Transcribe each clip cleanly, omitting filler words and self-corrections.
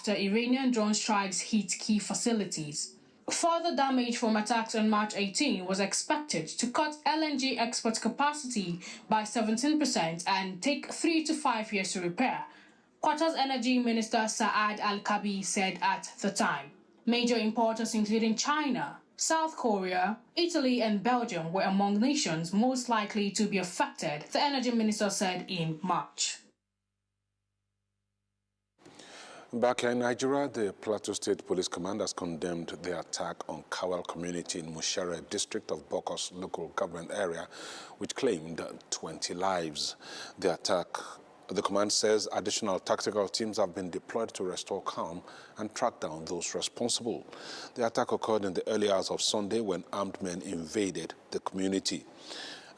after Iranian drone strikes hit key facilities. Further damage from attacks on March 18 was expected to cut LNG export capacity by 17% and take 3 to 5 years to repair, Qatar's Energy Minister Saad Al-Kabi said at the time. Major importers including China, South Korea, Italy and Belgium were among nations most likely to be affected, the Energy Minister said in March. Back in Nigeria, the Plateau State Police Command has condemned the attack on Kawal community in Mushere district of Bokos local government area, which claimed 20 lives. The command says additional tactical teams have been deployed to restore calm and track down those responsible. The attack occurred in the early hours of Sunday when armed men invaded the community.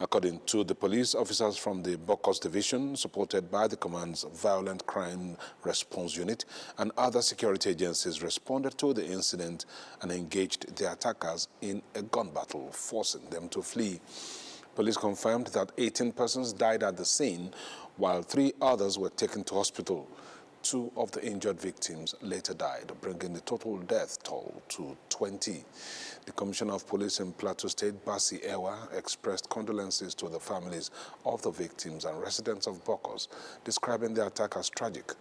According to the police, officers from the Bokos Division, supported by the command's Violent Crime Response Unit and other security agencies, responded to the incident and engaged the attackers in a gun battle, forcing them to flee. Police confirmed that 18 persons died at the scene, while 3 others were taken to hospital. 2 of the injured victims later died, bringing the total death toll to 20. The Commissioner of Police in Plateau State, Basi Ewa, expressed condolences to the families of the victims and residents of Bokos, describing the attack as tragic.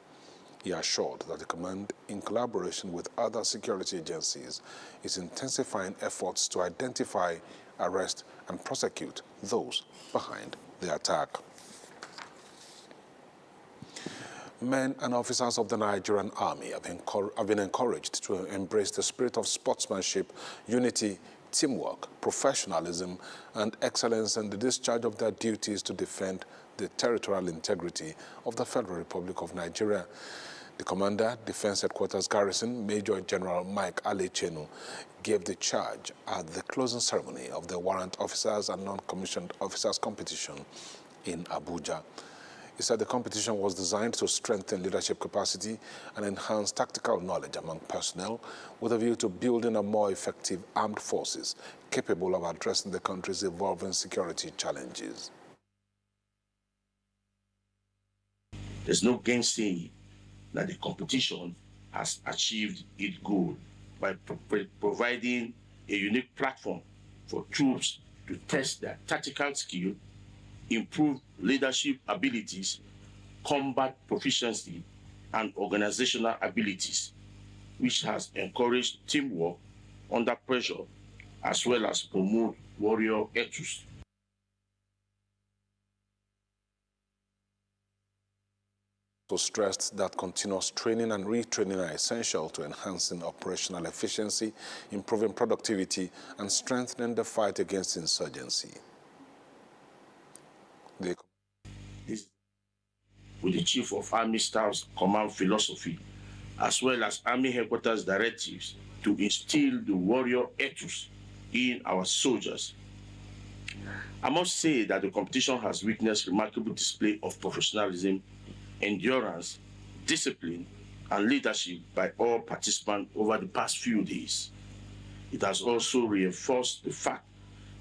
He assured that the command, in collaboration with other security agencies, is intensifying efforts to identify, arrest, and prosecute those behind the attack. Men and officers of the Nigerian Army have been encouraged to embrace the spirit of sportsmanship, unity, teamwork, professionalism, and excellence in the discharge of their duties to defend the territorial integrity of the Federal Republic of Nigeria. The Commander, Defense Headquarters Garrison, Major General Mike Alechenu, gave the charge at the closing ceremony of the Warrant Officers and Non-Commissioned Officers competition in Abuja. He said the competition was designed to strengthen leadership capacity and enhance tactical knowledge among personnel with a view to building a more effective armed forces capable of addressing the country's evolving security challenges. There's no gainsaying that the competition has achieved its goal by providing a unique platform for troops to test their tactical skill, improve leadership abilities, combat proficiency, and organizational abilities, which has encouraged teamwork under pressure, as well as promote warrior ethos. So stressed that continuous training and retraining are essential to enhancing operational efficiency, improving productivity, and strengthening the fight against insurgency. With the Chief of Army Staff's command philosophy, as well as Army Headquarters directives to instill the warrior ethos in our soldiers. I must say that the competition has witnessed remarkable display of professionalism, endurance, discipline, and leadership by all participants over the past few days. It has also reinforced the fact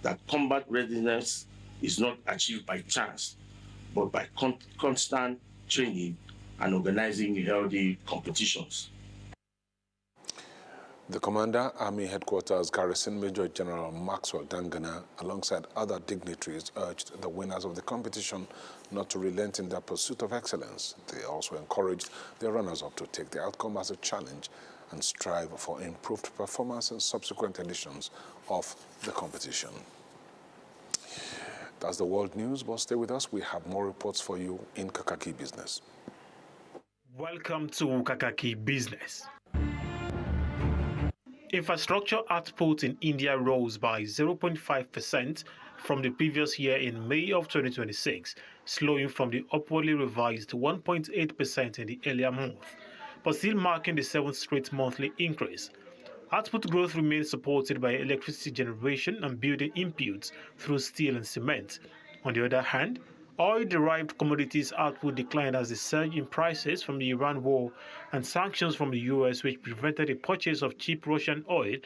that combat readiness is not achieved by chance, but by constant training and organizing healthy competitions. The Commander, Army Headquarters Garrison, Major General Maxwell Dangana, alongside other dignitaries, urged the winners of the competition not to relent in their pursuit of excellence. They also encouraged their runners-up to take the outcome as a challenge and strive for improved performance in subsequent editions of the competition. That's the world news, but stay with us. We have more reports for you in Kakaaki Business. Welcome to Kakaaki Business. Infrastructure output in India rose by 0.5% from the previous year in May of 2026, slowing from the upwardly revised 1.8% in the earlier month, but still marking the 7th straight monthly increase. Output growth remains supported by electricity generation and building inputs through steel and cement. On the other hand, oil-derived commodities output declined as the surge in prices from the Iran war and sanctions from the U.S., which prevented the purchase of cheap Russian oil,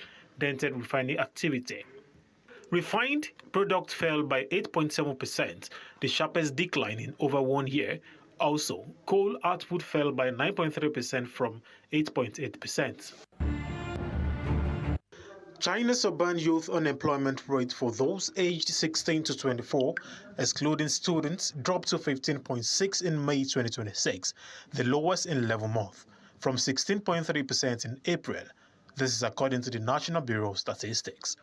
dented refining activity. Refined product fell by 8.7%, the sharpest decline in over 1 year, Also, coal output fell by 9.3% from 8.8%. China's urban youth unemployment rate for those aged 16 to 24, excluding students, dropped to 15.6 in May 2026, the lowest in 11 months, from 16.3% in April. This is according to the National Bureau of Statistics.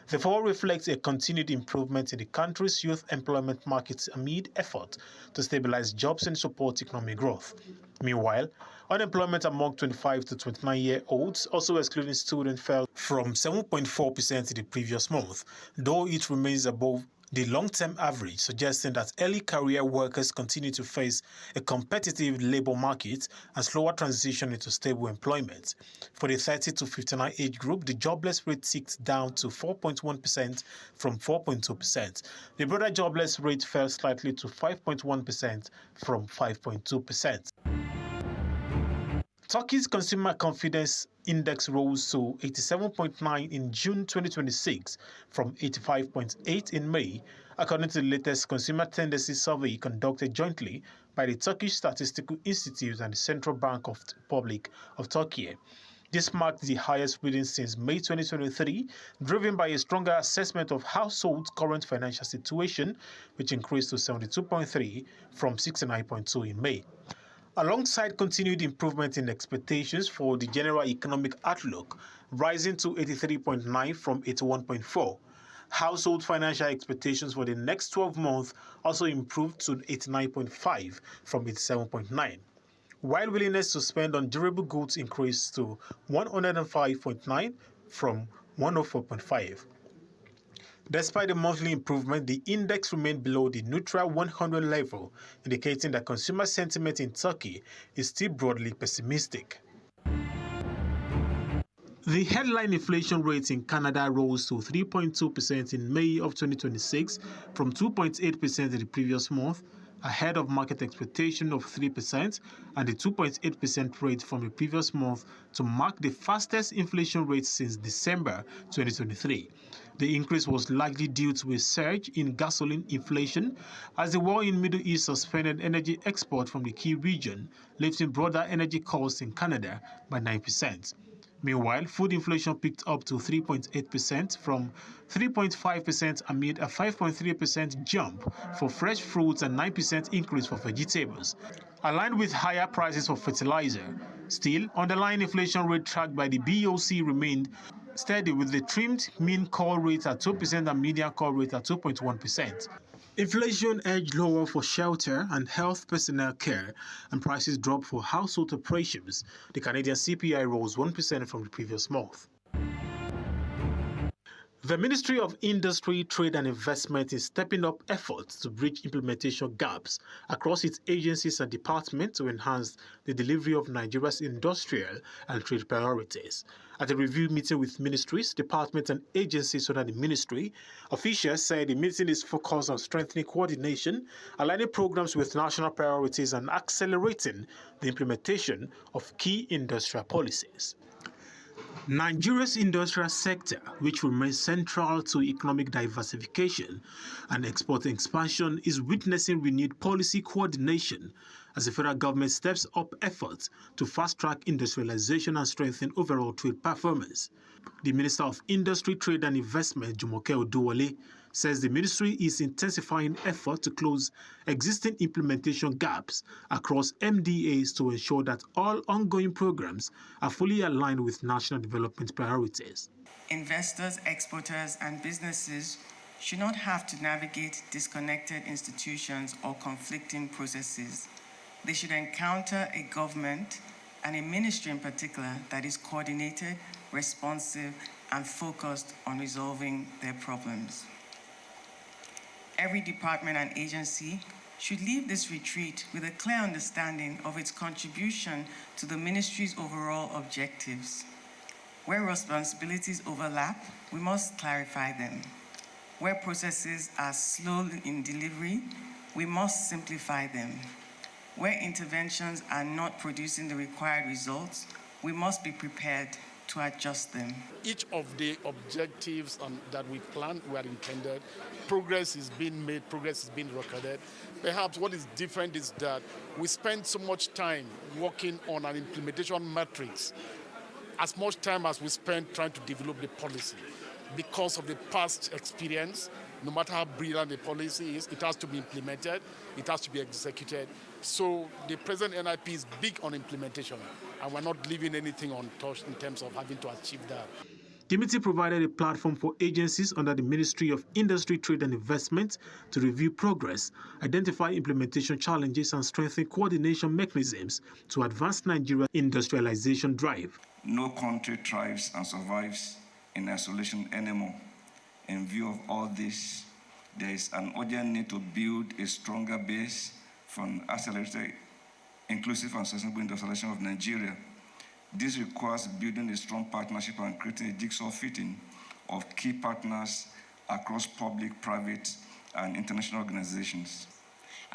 The fall reflects a continued improvement in the country's youth employment market amid efforts to stabilize jobs and support economic growth. Meanwhile, unemployment among 25 to 29-year-olds, also excluding students, fell from 7.4% in the previous month, though it remains above the long-term average, suggesting that early career workers continue to face a competitive labor market and slower transition into stable employment. For the 30 to 59 age group, the jobless rate ticked down to 4.1% from 4.2%. The broader jobless rate fell slightly to 5.1% from 5.2%. Turkey's Consumer Confidence Index rose to 87.9 in June 2026 from 85.8 in May, according to the latest Consumer Tendency Survey conducted jointly by the Turkish Statistical Institute and the Central Bank of the Republic of Turkey. This marked the highest reading since May 2023, driven by a stronger assessment of households' current financial situation, which increased to 72.3 from 69.2 in May. Alongside continued improvement in expectations for the general economic outlook, rising to 83.9 from 81.4. Household financial expectations for the next 12 months also improved to 89.5 from 87.9. While willingness to spend on durable goods increased to 105.9 from 104.5. Despite the monthly improvement, the index remained below the neutral 100 level, indicating that consumer sentiment in Turkey is still broadly pessimistic. The headline inflation rate in Canada rose to 3.2% in May of 2026 from 2.8% in the previous month, ahead of market expectation of 3% and the 2.8% rate from the previous month to mark the fastest inflation rate since December 2023. The increase was likely due to a surge in gasoline inflation as the war in the Middle East suspended energy export from the key region, lifting broader energy costs in Canada by 9%. Meanwhile, food inflation picked up to 3.8% from 3.5% amid a 5.3% jump for fresh fruits and 9% increase for vegetables, aligned with higher prices for fertilizer. Still, underlying inflation rate tracked by the BOC remained steady, with the trimmed mean core rate at 2% and median core rate at 2.1%. Inflation edged lower for shelter and health personnel care, and prices dropped for household operations. The Canadian CPI rose 1% from the previous month. The Ministry of Industry, Trade and Investment is stepping up efforts to bridge implementation gaps across its agencies and departments to enhance the delivery of Nigeria's industrial and trade priorities. At a review meeting with ministries, departments and agencies under the ministry, officials said the meeting is focused on strengthening coordination, aligning programs with national priorities and accelerating the implementation of key industrial policies. Nigeria's industrial sector, which remains central to economic diversification and export expansion, is witnessing renewed policy coordination as the federal government steps up efforts to fast-track industrialization and strengthen overall trade performance. The Minister of Industry, Trade and Investment, Jumoke Oduwole, says the ministry is intensifying efforts to close existing implementation gaps across MDAs to ensure that all ongoing programs are fully aligned with national development priorities. Investors, exporters, and businesses should not have to navigate disconnected institutions or conflicting processes. They should encounter a government and a ministry in particular that is coordinated, responsive, and focused on resolving their problems. Every department and agency should leave this retreat with a clear understanding of its contribution to the ministry's overall objectives. Where responsibilities overlap, we must clarify them. Where processes are slow in delivery, we must simplify them. Where interventions are not producing the required results, we must be prepared to adjust them. Each of the objectives that we planned were intended. Progress is being made, progress is being recorded. Perhaps what is different is that we spend so much time working on an implementation matrix, as much time as we spend trying to develop the policy. Because of the past experience, no matter how brilliant the policy is, it has to be implemented, it has to be executed. So the present NIP is big on implementation, and we're not leaving anything untouched in terms of having to achieve that. The meeting provided a platform for agencies under the Ministry of Industry, Trade and Investment to review progress, identify implementation challenges, and strengthen coordination mechanisms to advance Nigeria's industrialization drive. No country thrives and survives in isolation anymore. In view of all this, there is an urgent need to build a stronger base for an accelerated, inclusive and sustainable industrialization of Nigeria. This requires building a strong partnership and creating a jigsaw fitting of key partners across public, private, and international organizations.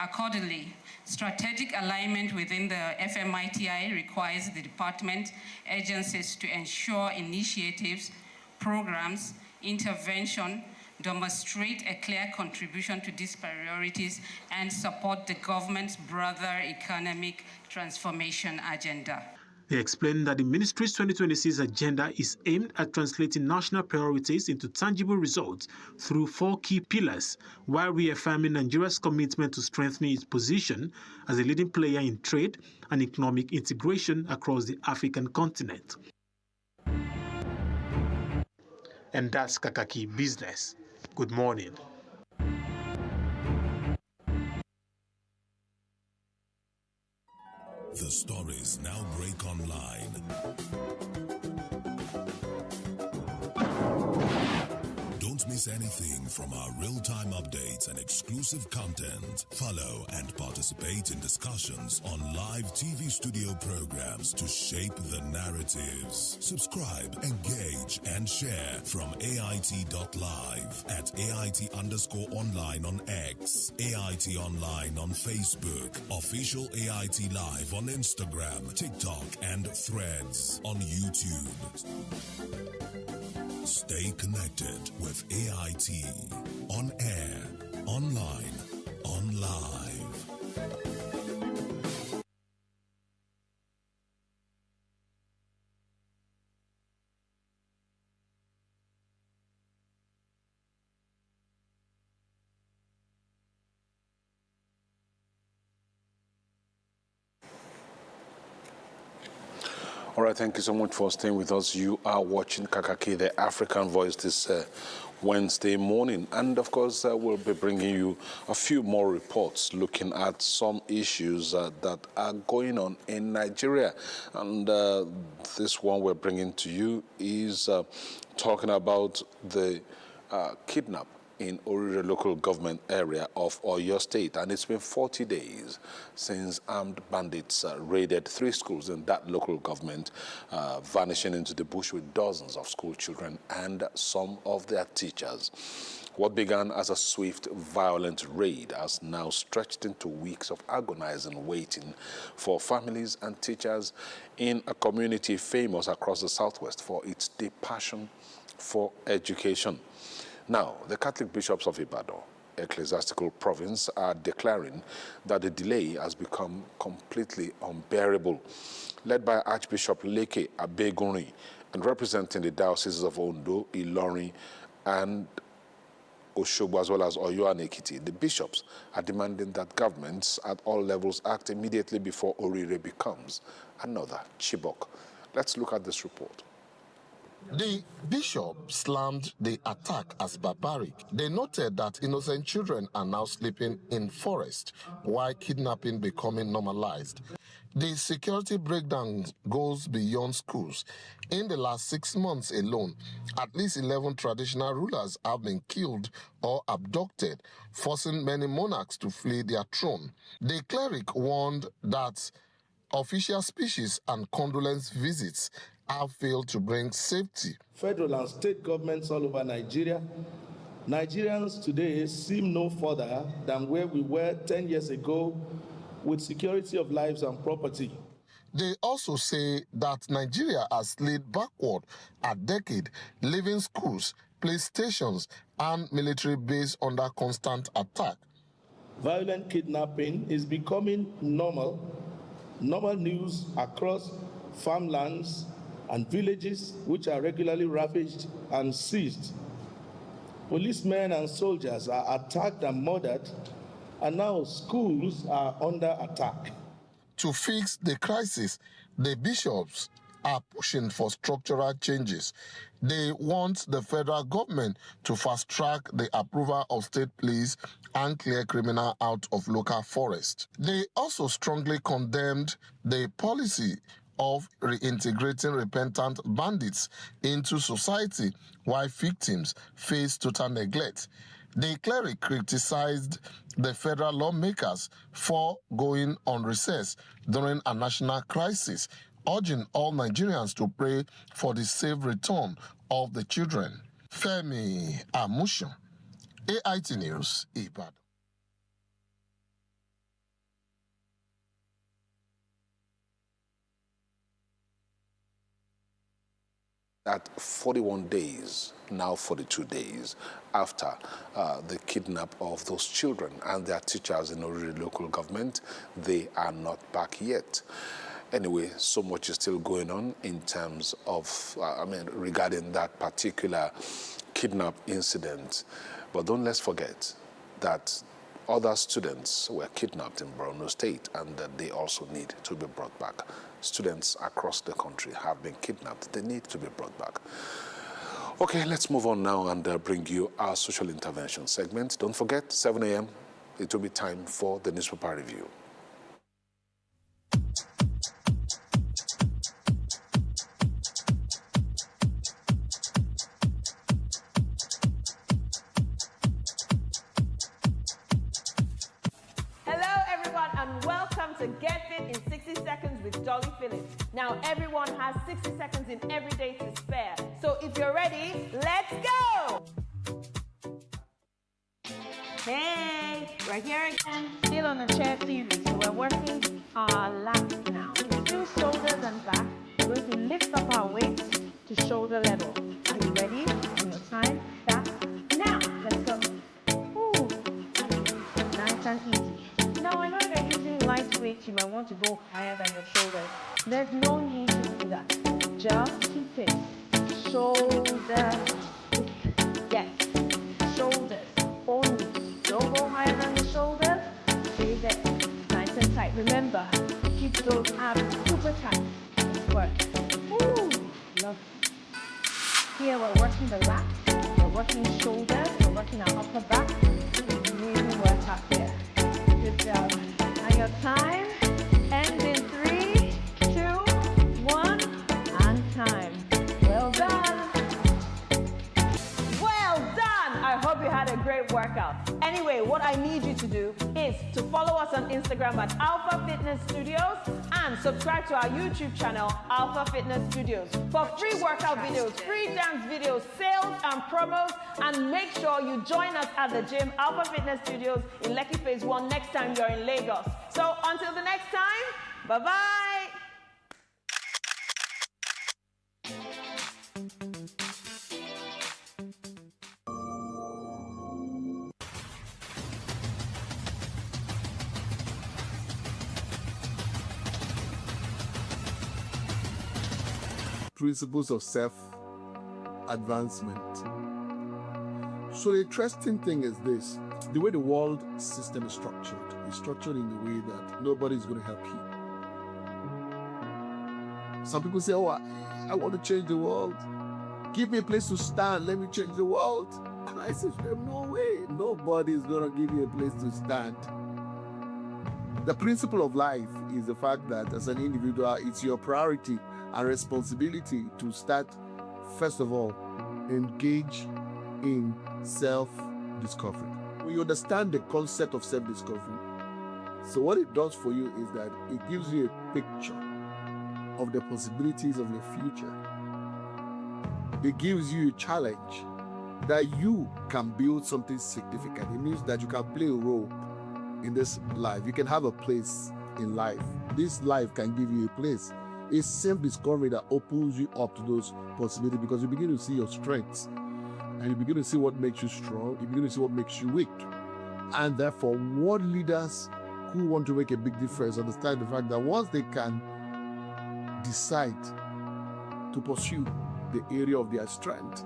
Accordingly, strategic alignment within the FMITI requires the department agencies to ensure initiatives, programs, intervention demonstrate a clear contribution to these priorities and support the government's broader economic transformation agenda. They explained that the ministry's 2026 agenda is aimed at translating national priorities into tangible results through 4 key pillars, while reaffirming Nigeria's commitment to strengthening its position as a leading player in trade and economic integration across the African continent. And that's Kakaaki Business. Good morning. The stories now break online. Don't miss anything from our real-time updates and exclusive content. Follow and participate in discussions on live TV studio programs to shape the narratives. Subscribe, engage, and share from AIT.live at AIT_online on X, AIT Online on Facebook, Official AIT Live on Instagram, TikTok, and Threads on YouTube. Stay connected with AIT. On air, online, on live. All right, thank you so much for staying with us. You are watching Kakaaki, the African Voice, this Wednesday morning. And of course, we'll be bringing you a few more reports looking at some issues that are going on in Nigeria. And this one we're bringing to you is talking about the kidnap in Orire local government area of Oyo State. And it's been 40 days since armed bandits raided 3 schools in that local government, vanishing into the bush with dozens of school children and some of their teachers. What began as a swift, violent raid has now stretched into weeks of agonizing waiting for families and teachers in a community famous across the Southwest for its deep passion for education. Now, the Catholic bishops of Ibadan, ecclesiastical province, are declaring that the delay has become completely unbearable. Led by Archbishop Leke Abegunrin and representing the dioceses of Ondo, Ilorin, and Osogbo, as well as Oyo and Ekiti, the bishops are demanding that governments at all levels act immediately before Orire becomes another Chibok. Let's look at this report. The bishop slammed the attack as barbaric. They noted that innocent children are now sleeping in forest, while kidnapping becoming normalized. The security breakdown goes beyond schools. In the last 6 months alone, at least 11 traditional rulers have been killed or abducted, forcing many monarchs to flee their throne. The cleric warned that official speeches and condolence visits have failed to bring safety. Federal and state governments all over Nigeria, Nigerians today seem no further than where we were 10 years ago with security of lives and property. They also say that Nigeria has slid backward a decade, leaving schools, police stations, and military bases under constant attack. Violent kidnapping is becoming normal news across farmlands and villages which are regularly ravaged and seized. Policemen and soldiers are attacked and murdered, and now schools are under attack. To fix the crisis, the bishops are pushing for structural changes. They want the federal government to fast-track the approval of state police and clear criminals out of local forests. They also strongly condemned the policy of reintegrating repentant bandits into society while victims face total neglect. They clearly criticized the federal lawmakers for going on recess during a national crisis, urging all Nigerians to pray for the safe return of the children. Femi Amusho, AIT News, Ibadan. At 41 days, now 42 days, after the kidnap of those children and their teachers in Oriri local government, they are not back yet. Anyway, so much is still going on in terms of, regarding that particular kidnap incident. But don't let's forget that other students were kidnapped in Borno State and that they also need to be brought back. Students across the country have been kidnapped. They need to be brought back. Okay, let's move on now and bring you our social intervention segment. Don't forget, 7 a.m., it will be time for the newspaper review. To Get Fit in 60 Seconds with Jolly Phillips. Now everyone has 60 seconds in every day to spare. So if you're ready, let's go! Hey, we're here again, still on the chair series. So we're working our lats now. Still shoulders and back. We're going to lift up our weights to shoulder level. Are you ready? On your time, start now. Let's go. Ooh, nice and easy. Now I know you're using light weight, you might want to go higher than your shoulders. There's no need to do that. Just keep it. Shoulders. Yes. Shoulders. Only. Don't go higher than your shoulders. Stay there. Nice and tight. Remember, keep those abs super tight. Work. Ooh, lovely. Here we're working the lats. We're working shoulders. We're working our upper back. Amazing work out there. Good job. Now your time ends in 3, 2, 1, and time. Well done. Well done. I hope you had a great workout. Anyway, what I need you to do is to follow us on Instagram at Alpha Fitness Studios and subscribe to our YouTube channel, Alpha Fitness Studios, for free workout videos, free dance videos, sales and promos, and make sure you join us at the gym, Alpha Fitness Studios in Lekki Phase 1 next time you're in Lagos. So until the next time, bye-bye. Principles of self-advancement. So the interesting thing is this: the way the world system is structured in a way that nobody's going to help you. Some people say, oh, I want to change the world. Give me a place to stand. Let me change the world. And I say, no way. Nobody's going to give you a place to stand. The principle of life is the fact that as an individual, it's your priority and responsibility to start, first of all, engage in self-discovery. When you understand the concept of self-discovery, so what it does for you is that it gives you a picture of the possibilities of your future. It gives you a challenge that you can build something significant. It means that you can play a role in this life. You can have a place in life. This life can give you a place. It's self-discovery that opens you up to those possibilities, because you begin to see your strengths and you begin to see what makes you strong, you begin to see what makes you weak. And therefore, world leaders who want to make a big difference understand the fact that once they can decide to pursue the area of their strength,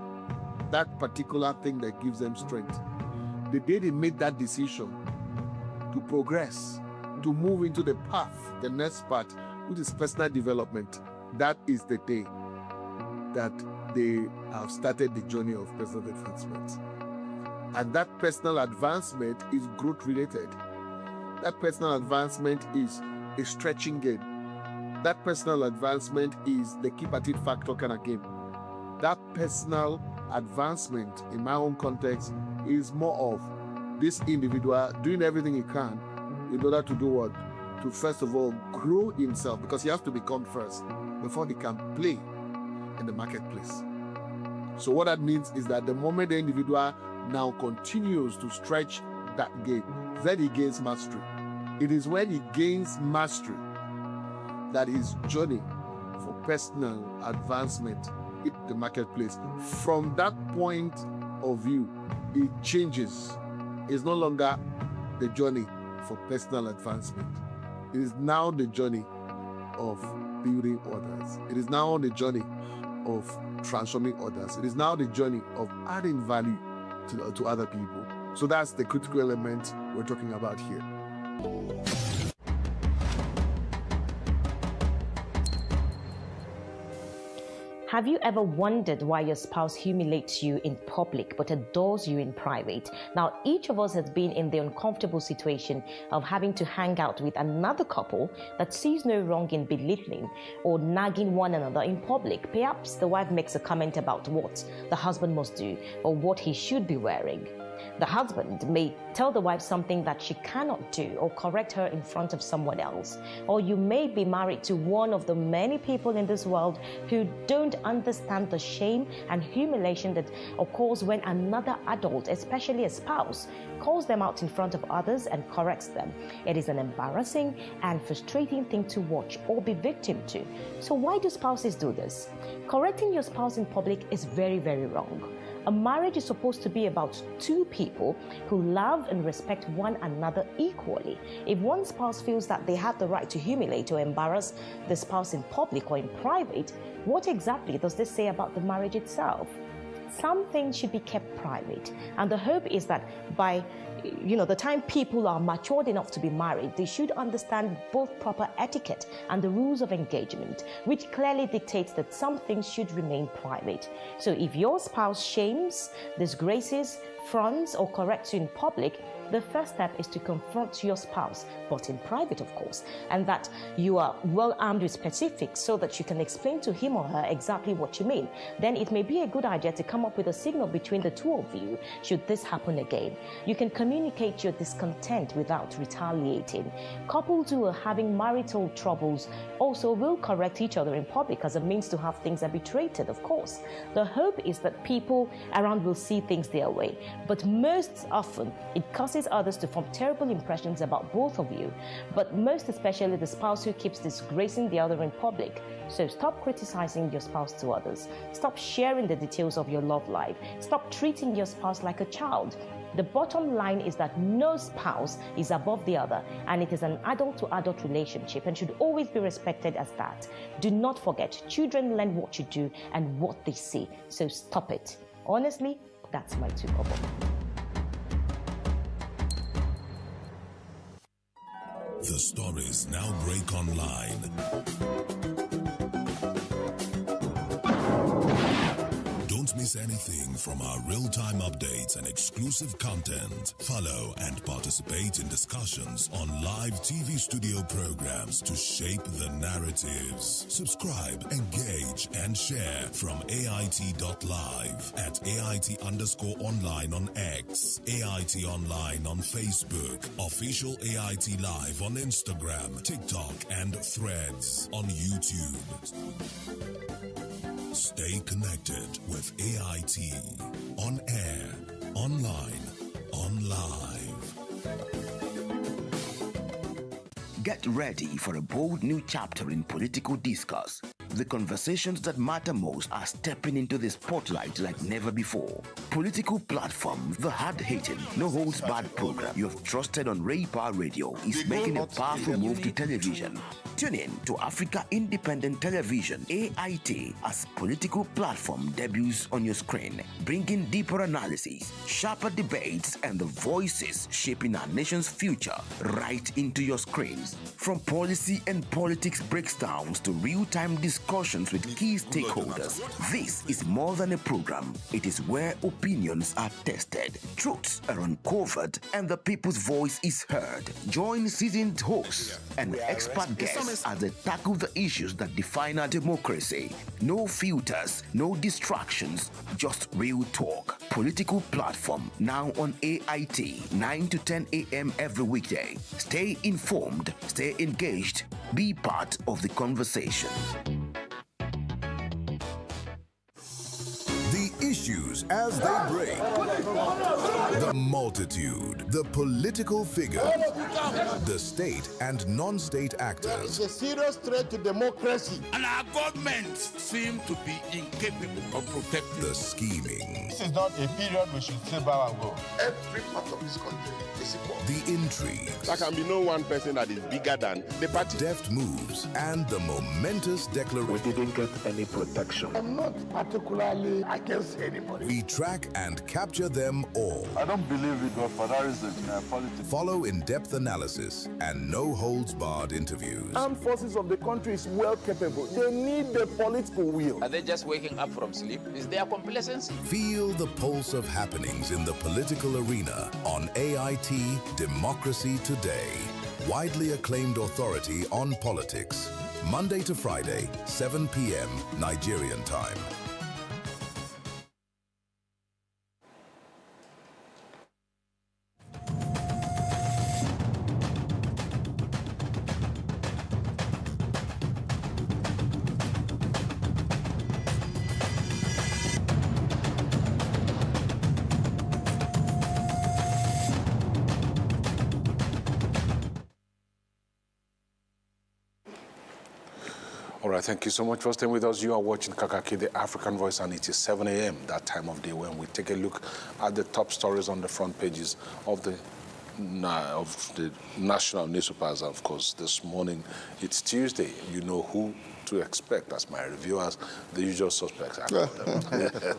that particular thing that gives them strength, the day they made that decision to progress, to move into the path, the next part, which is personal development, that is the day that they have started the journey of personal advancement. And that personal advancement is growth related. That personal advancement is a stretching game. That personal advancement is the keep at it factor kind of game. That personal advancement, in my own context, is more of this individual doing everything he can in order to do what? To first of all grow himself, because he has to become first before he can play in the marketplace. So what that means is that the moment the individual now continues to stretch that game, then he gains mastery. It is when he gains mastery that his journey for personal advancement in the marketplace, from that point of view, it changes. It's no longer the journey for personal advancement. It is now the journey of building others. It is now the journey of transforming others. It is now the journey of adding value to other people. So that's the critical element we're talking about here. Have you ever wondered why your spouse humiliates you in public but adores you in private? Now, each of us has been in the uncomfortable situation of having to hang out with another couple that sees no wrong in belittling or nagging one another in public. Perhaps the wife makes a comment about what the husband must do or what he should be wearing. The husband may tell the wife something that she cannot do or correct her in front of someone else. Or you may be married to one of the many people in this world who don't understand the shame and humiliation that occurs when another adult, especially a spouse, calls them out in front of others and corrects them. It is an embarrassing and frustrating thing to watch or be victim to. So why do spouses do this? Correcting your spouse in public is very, very wrong. A marriage is supposed to be about two people who love and respect one another equally. If one spouse feels that they have the right to humiliate or embarrass the spouse in public or in private, what exactly does this say about the marriage itself? Some things should be kept private, and the hope is that by the time people are matured enough to be married, they should understand both proper etiquette and the rules of engagement, which clearly dictates that some things should remain private. So if your spouse shames, disgraces, fronts, or corrects you in public, the first step is to confront your spouse, but in private, of course, and that you are well armed with specifics so that you can explain to him or her exactly what you mean. Then it may be a good idea to come up with a signal between the two of you should this happen again. You can communicate your discontent without retaliating. Couples who are having marital troubles also will correct each other in public as a means to have things arbitrated, of course. The hope is that people around will see things their way, but most often it causes others to form terrible impressions about both of you, but most especially the spouse who keeps disgracing the other in public. So stop criticizing your spouse to others. Stop sharing the details of your love life. Stop treating your spouse like a child. The bottom line is that no spouse is above the other, and it is an adult-to-adult relationship and should always be respected as that. Do not forget, children learn what you do and what they see, so stop it. Honestly, that's my 2 kobo. The stories now break online. Don't miss anything from our real-time updates and exclusive content. Follow and participate in discussions on live TV studio programs to shape the narratives. Subscribe, engage, and share from AIT.live at AIT_online on X, AIT Online on Facebook, Official AIT Live on Instagram, TikTok, and Threads on YouTube. Stay connected with AIT. On air, online, on live. Get ready for a bold new chapter in political discourse. The conversations that matter most are stepping into the spotlight like never before. Political Platform, the hard-hitting, no-holds-barred program you have trusted on Raybar Radio is making a powerful move to television. Tune in to Africa Independent Television, AIT, as Political Platform debuts on your screen, bringing deeper analysis, sharper debates, and the voices shaping our nation's future right into your screens. From policy and politics breakdowns to real-time discussions with key stakeholders, this is more than a program. It is where opinions are tested, truths are uncovered, and the people's voice is heard. Join seasoned hosts and expert guests as they tackle the issues that define our democracy. No filters, no distractions, just real talk. Political Platform, now on AIT, 9 to 10 a.m. every weekday. Stay informed, stay engaged, be part of the conversation. The issues as they break, the multitude, the political figures, the state and non-state actors. It's a serious threat to democracy, and our governments seem to be incapable of protecting the scheming. This is not a period we should sit back and go. Every part of this country is equal. The intrigues. There can be no one person that is bigger than the party. Deft moves and the momentous declaration. We didn't get any protection. I'm not particularly against anybody. We track and capture them all. I don't believe in godfatherism in politics. Follow in-depth analysis and no-holds-barred interviews. Armed forces of the country is well capable. They need the political will. Are they just waking up from sleep? Is there complacency? Feel the pulse of happenings in the political arena on AIT Democracy Today. Widely acclaimed authority on politics. Monday to Friday, 7 p.m. Nigerian time. All right, thank you so much for staying with us. You are watching Kakaaki, the African Voice, and it is 7 a.m., that time of day when we take a look at the top stories on the front pages of the national newspapers. Of course, this morning, it's Tuesday. You know who to expect as my reviewers, the usual suspects.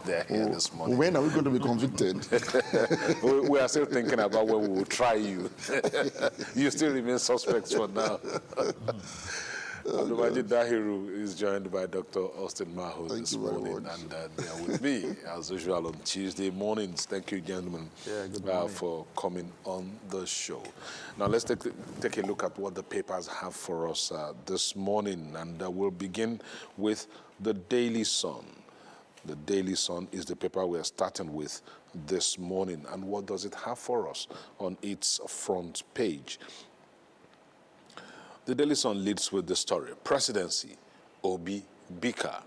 They're here this morning. When are we going to be convicted? We are still thinking about when we will try you. You still remain suspects for now. Abdulmajid Dahiru is joined by Dr. Austin Maho this morning, and they are with me, as usual, on Tuesday mornings. Thank you, gentlemen, for coming on the show. Now, let's take a look at what the papers have for us this morning, and we'll begin with the Daily Sun. The Daily Sun is the paper we're starting with this morning, and what does it have for us on its front page? The Daily Sun leads with the story, Presidency, Obi, Bika,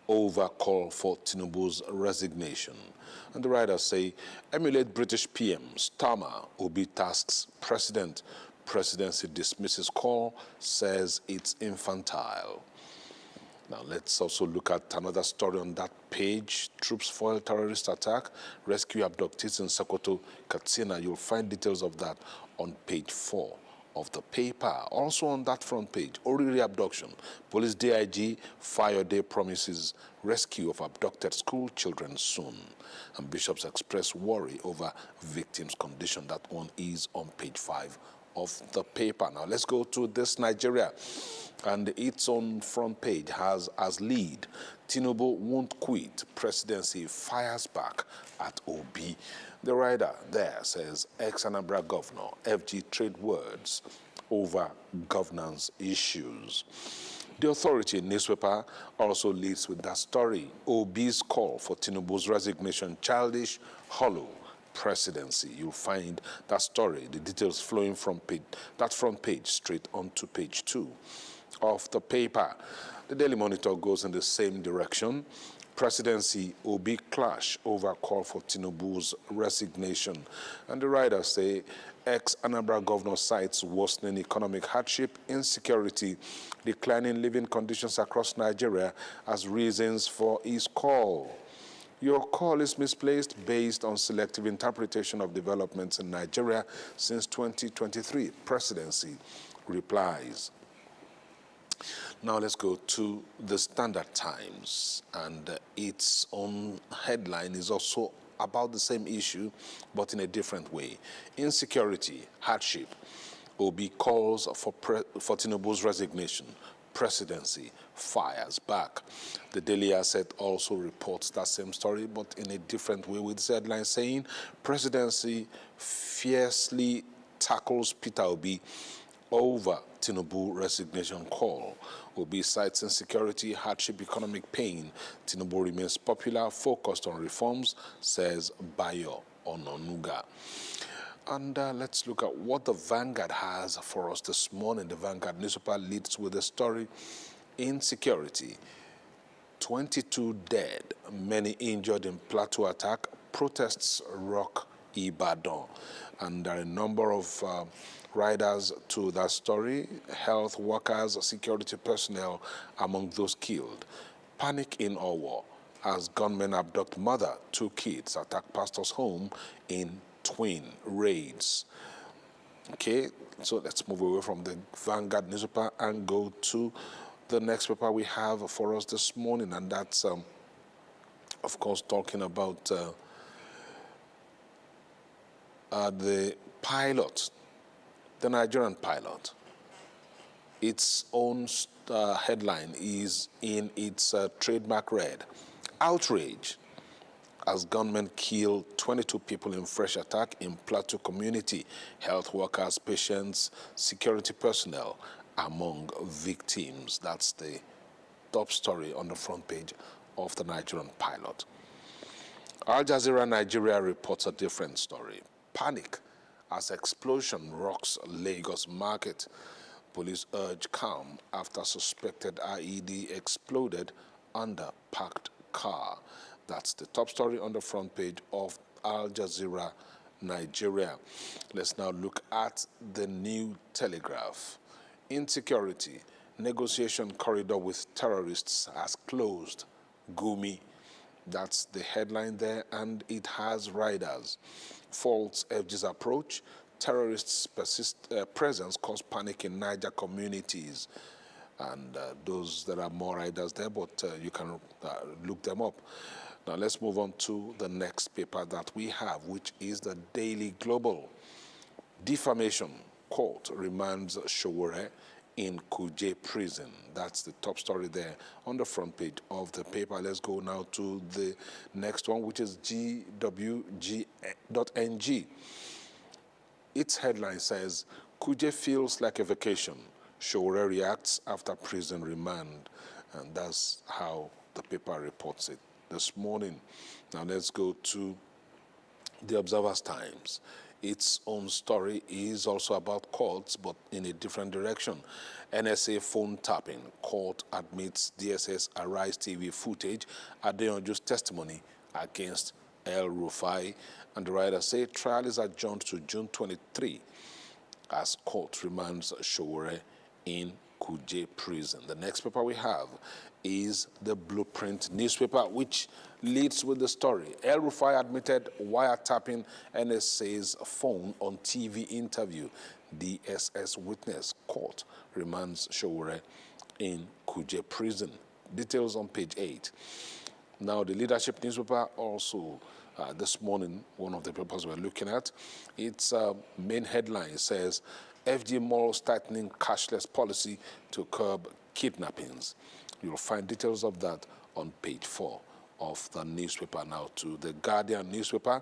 over call for Tinubu's resignation. And the writers say, emulate British PM, Starmer, Obi tasks President. Presidency dismisses call, says it's infantile. Now let's also look at another story on that page. Troops foil terrorist attack, rescue abductees in Sokoto, Katsina. You'll find details of that on page 4. Of the paper. Also on that front page, Oriri abduction. Police DIG, Fire Day promises rescue of abducted school children soon. And bishops express worry over victims' condition. That one is on page 5 of the paper. Now let's go to this Nigeria. And its own front page has as lead, Tinubu won't quit, presidency fires back at Obi. The writer there says, ex-Anambra governor, FG trade words over governance issues. The Authority newspaper also leads with that story, Obi's call for Tinubu's resignation, childish, hollow presidency. You'll find that story, the details flowing from that front page straight onto page 2 of the paper. The Daily Monitor goes in the same direction. Presidency, Obi clash over call for Tinubu's resignation. And the writers say, Ex-Anambra governor cites worsening economic hardship, insecurity, declining living conditions across Nigeria as reasons for his call. Your call is misplaced based on selective interpretation of developments in Nigeria since 2023. Presidency replies. Now let's go to the Standard Times, and its own headline is also about the same issue, but in a different way. Insecurity, hardship. Obi calls for Tinubu's resignation. Presidency fires back. The Daily Asset also reports that same story, but in a different way, with the headline saying, Presidency fiercely tackles Peter Obi over Tinubu resignation call. Obi cites insecurity, hardship, economic pain. Tinubu remains popular, focused on reforms, says Bayo Ononuga. And let's look at what the Vanguard has for us this morning. The Vanguard newspaper leads with a story, insecurity. 22 dead, many injured in Plateau attack. Protests rock Ibadan. And there are a number of riders to that story, health workers, security personnel among those killed. Panic in Owo as gunmen abduct mother, 2 kids, attack pastor's home in twin raids. Okay, so let's move away from the Vanguard newspaper and go to the next paper we have for us this morning, and that's, of course, talking about the pilot, the Nigerian pilot. Its own headline is in its trademark red. Outrage as gunmen kill 22 people in fresh attack in Plateau community. Health workers, patients, security personnel among victims. That's the top story on the front page of the Nigerian pilot. Al Jazeera Nigeria reports a different story. Panic as explosion rocks Lagos market. Police urge calm after suspected IED exploded under parked car. That's the top story on the front page of Al Jazeera Nigeria. Let's now look at the New Telegraph. Insecurity, negotiation corridor with terrorists has closed. Gumi. That's the headline there, and it has riders. Faults FG's approach. Terrorists' presence caused panic in Niger communities. And those, there are more riders there, but you can look them up. Now let's move on to the next paper that we have, which is the Daily Global. Defamation court remands Sowore in Kuje prison. That's the top story there on the front page of the paper. Let's go now to the next one, which is GWG.NG. Its headline says, Kuje feels like a vacation. Sowore reacts after prison remand. And that's how the paper reports it this morning. Now let's go to the Observer's Times. Its own story is also about courts, but in a different direction. NSA phone tapping. Court admits DSS Arise TV footage. Adeyanju's testimony against El Rufai. And the writers say trial is adjourned to June 23 as court remands Sowore in Kuje prison. The next paper we have is the Blueprint newspaper, which leads with the story. El Rufai admitted wiretapping NSA's phone on TV interview. DSS witness court remands Sowore in Kuje prison. Details on page 8. Now, the Leadership newspaper also, this morning, one of the papers we're looking at, its main headline says, FG morals tightening cashless policy to curb kidnappings. You'll find details of that on page 4 of the newspaper. Now to the Guardian newspaper.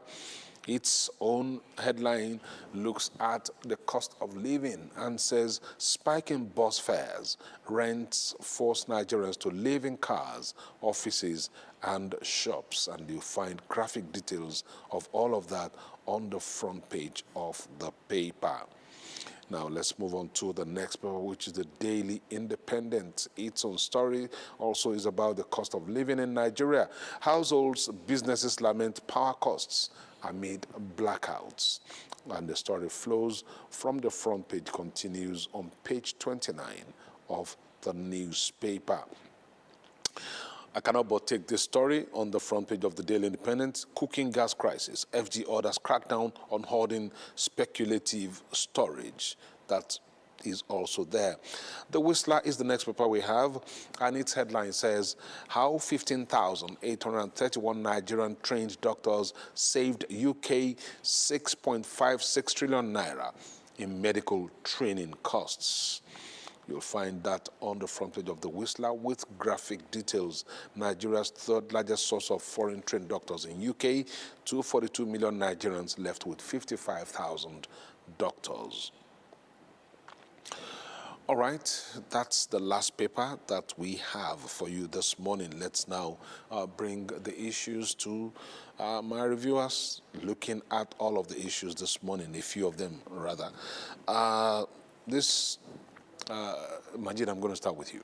Its own headline looks at the cost of living and says spiking bus fares, rents force Nigerians to live in cars, offices and shops. And you find graphic details of all of that on the front page of the paper. Now, let's move on to the next paper, which is the Daily Independent. Its own story also is about the cost of living in Nigeria. Households, businesses lament power costs. amid blackouts. And the story flows from the front page, continues on page 29 of the newspaper. I cannot but take this story on the front page of the Daily Independent. Cooking gas crisis. FG orders crackdown on hoarding speculative storage. That is also there. The Whistler is the next paper we have, and its headline says, how 15,831 Nigerian trained doctors saved UK 6.56 trillion naira in medical training costs. You'll find that on the front page of the Whistler with graphic details. Nigeria's third largest source of foreign trained doctors in UK, 242 million Nigerians left with 55,000 doctors. All right, that's the last paper that we have for you this morning. Let's now bring the issues to my reviewers, looking at all of the issues this morning, a few of them rather. Majid, I'm going to start with you.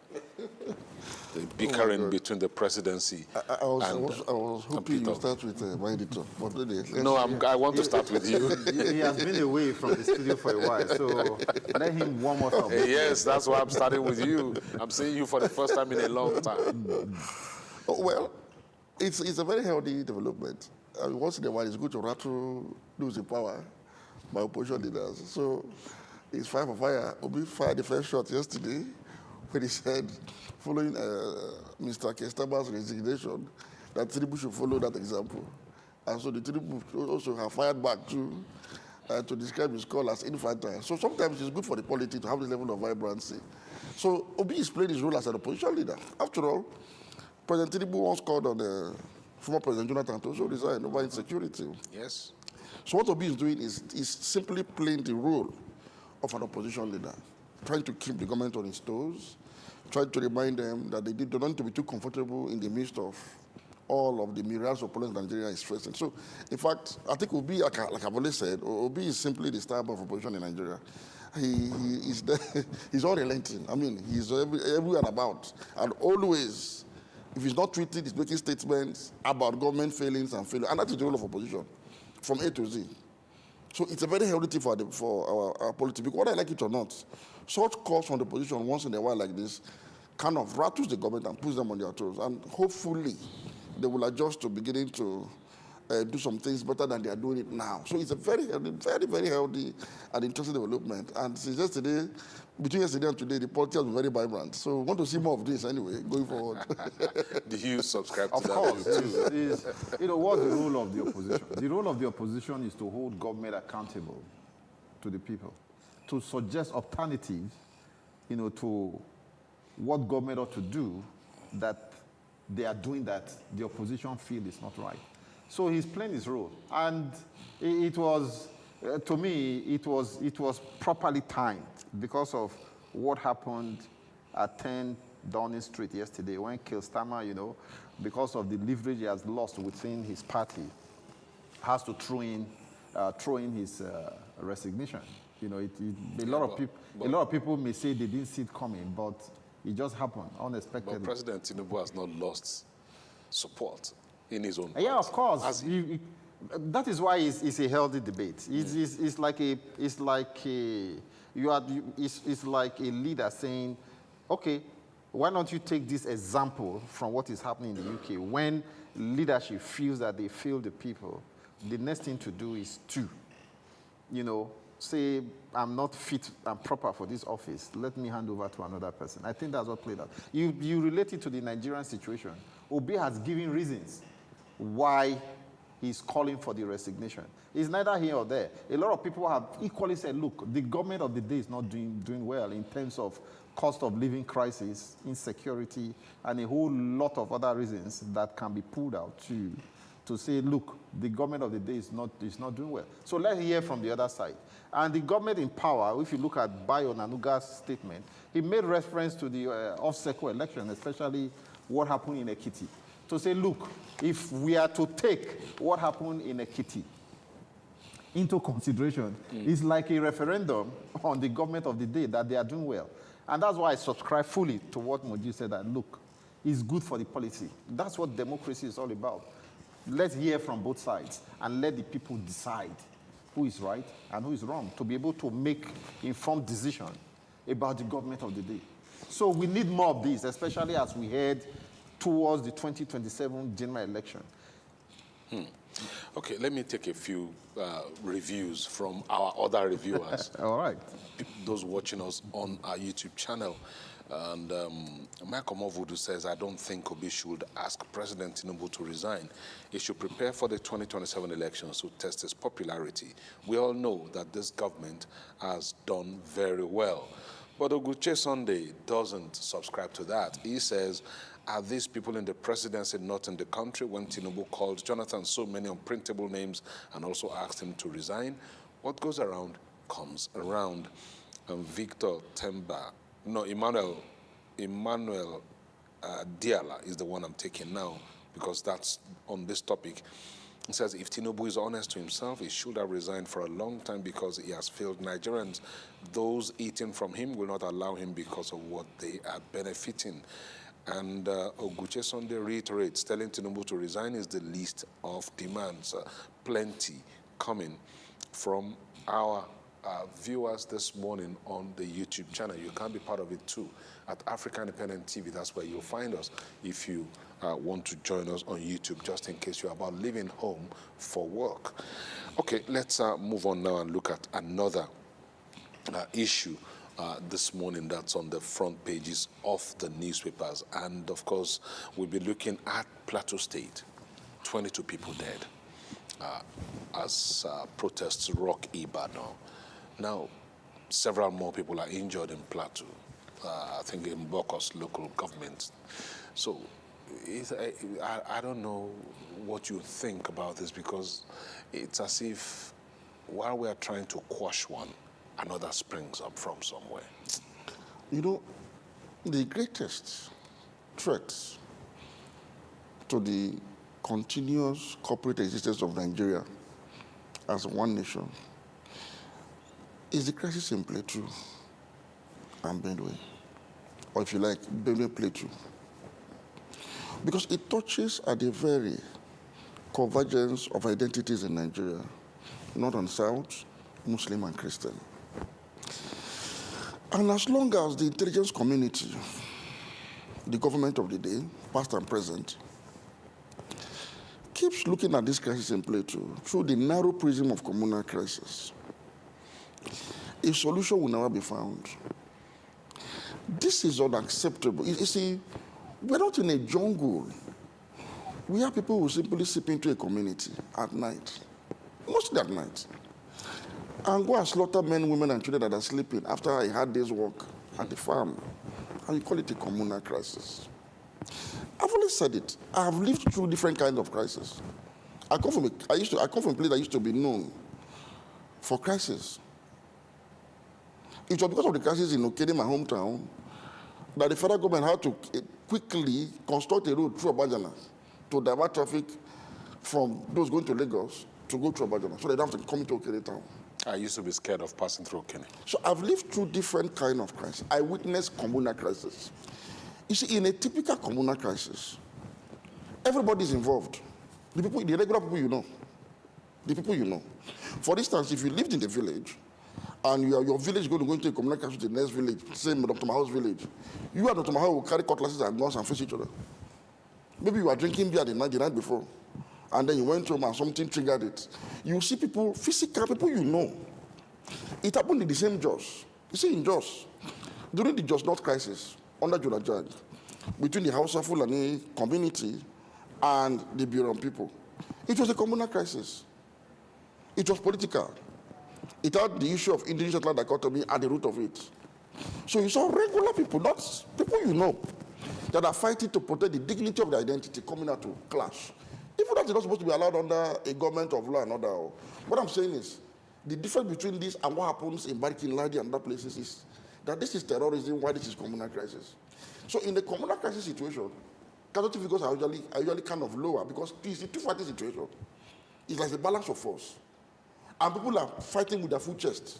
The bickering between the presidency I was hoping you start with my editor. But no, I want to start with you. He has been away from the studio for a while, so let him warm us up. Yes, that's why I'm starting with you. I'm seeing you for the first time in a long time. Well, it's a very healthy development. Once in a while, it's good to rattle those in power by opposition leaders. So it's fire for fire. Obi fired the first shot yesterday when he said, following Mr. Kestaba's resignation, that Tinubu should follow that example. And so the Tinubu also have fired back to describe his call as infantile. So sometimes it's good for the polity to have this level of vibrancy. So Obi is playing his role as an opposition leader. After all, President Tinubu once called on former President Jonathan to also resign over insecurity. Yes. So what Obi is doing is simply playing the role of an opposition leader, trying to keep the government on its toes, trying to remind them that they don't need to be too comfortable in the midst of all of the myriads of problems Nigeria is facing. So, in fact, I think Obi, like I've always said, Obi is simply the star of opposition in Nigeria. He's unrelenting. I mean, he's everywhere and about. And always, if he's not tweeting, he's making statements about government failings and failure. And that is the role of opposition, from A to Z. So it's a very healthy thing for our politics. Because whether I like it or not, such calls from the opposition once in a while like this kind of rattles the government and puts them on their toes. And hopefully, they will adjust to beginning to do some things better than they are doing it now. So it's a very, very healthy and interesting development. And since yesterday, between yesterday and today, the politics has been very vibrant. So we want to see more of this anyway, going forward. Do you subscribe to that? Of course. What's the role of the opposition? The role of the opposition is to hold government accountable to the people, to suggest alternatives, to what government ought to do that they are doing that the opposition feel is not right. So he's playing his role. And it was, to me, it was properly timed because of what happened at 10 Downing Street yesterday when Keir Starmer, because of the leverage he has lost within his party, has to throw in his resignation. A lot of people may say they didn't see it coming, but it just happened unexpectedly. But President Tinubu has not lost support in his own party. Yeah, of course. That is why it's a healthy debate. It's like a leader saying, okay, why don't you take this example from what is happening in the UK? When leadership feels that they fail the people, the next thing to do is to, say, I'm not fit and proper for this office. Let me hand over to another person. I think that's what played out. You relate it to the Nigerian situation. Obi has given reasons why he's calling for the resignation. It's neither here or there. A lot of people have equally said, look, the government of the day is not doing well in terms of cost of living crisis, insecurity, and a whole lot of other reasons that can be pulled out to say, look, the government of the day is not doing well. So let's hear from the other side. And the government in power, if you look at Bayo Nanuga's statement, he made reference to the off-cycle election, especially what happened in Ekiti, to say, look, if we are to take what happened in Ekiti into consideration, it's like a referendum on the government of the day that they are doing well. And that's why I subscribe fully to what Moji said, that, look, it's good for the policy. That's what democracy is all about. Let's hear from both sides and let the people decide who is right and who is wrong to be able to make informed decision about the government of the day. So we need more of this, especially as we head towards the 2027 general election. Okay, let me take a few reviews from our other reviewers. All right. Those watching us on our YouTube channel. And Michael Movudu says, I don't think Obi should ask President Tinubu to resign. He should prepare for the 2027 elections to test his popularity. We all know that this government has done very well. But Oguche Sunday doesn't subscribe to that. He says, are these people in the presidency not in the country when Tinubu called Jonathan so many unprintable names and also asked him to resign? What goes around comes around. Victor Temba, no, Emmanuel Diala is the one I'm taking now because that's on this topic. He says if Tinubu is honest to himself, he should have resigned for a long time because he has failed Nigerians. Those eating from him will not allow him because of what they are benefiting. And Oguche Sunday reiterates, telling Tinubu to resign is the least of demands. Plenty coming from our viewers this morning on the YouTube channel. You can be part of it too. At Africa Independent TV, that's where you'll find us if you want to join us on YouTube, just in case you're about leaving home for work. Okay, let's move on now and look at another issue this morning that's on the front pages of the newspapers. And of course, we'll be looking at Plateau State. 22 people dead as protests rock Ibadan. Now, several more people are injured in Plateau, I think in Bokos local government. So I don't know what you think about this, because it's as if while we are trying to quash one, another springs up from somewhere. You know, the greatest threat to the continuous corporate existence of Nigeria as one nation is the crisis in Plateau and Benue, or if you like, Benue Plateau. Because it touches at the very convergence of identities in Nigeria, North and South, Muslim and Christian. And as long as the intelligence community, the government of the day, past and present, keeps looking at this crisis in Plateau through the narrow prism of communal crisis, a solution will never be found. This is unacceptable. You see, we're not in a jungle. We have people who simply slip into a community at night, mostly at night, and go and slaughter men, women, and children that are sleeping after a hard day's work at the farm. And you call it a communal crisis. I've always said it. I've lived through different kinds of crises. I come from a place that used to be known for crisis. It was because of the crisis in Okene, my hometown, that the federal government had to quickly construct a road through Abajana to divert traffic from those going to Lagos to go through Abajana, so they don't have to come into Okene town. I used to be scared of passing through Okene. So I've lived through different kinds of crises. I witnessed communal crisis. You see, in a typical communal crisis, everybody's involved. The regular people you know. The people you know. For instance, if you lived in the village, and your village is going to go into a communal crisis to the next village, same Dr. Mahao's village, you and Dr. Mahao will carry cutlasses and guns and face each other. Maybe you were drinking beer the night before, and then you went home and something triggered it. You see people, physical people you know. It happened in the same Jos. You see, in Jos, during the Jos North crisis, under Jonah, between the Hausa Fulani community and the Biron people, it was a communal crisis. It was political. It had the issue of indigenous land dichotomy at the root of it. So you saw regular people, not people you know, that are fighting to protect the dignity of their identity coming out to clash. Even that is not supposed to be allowed under a government of law and order. What I'm saying is, the difference between this and what happens in Barikin Ladi and other places is that this is terrorism, why this is communal crisis. So in the communal crisis situation, casualty figures are usually kind of lower, because it's a two-fighting situation. It's like a balance of force. And people are fighting with their full chest.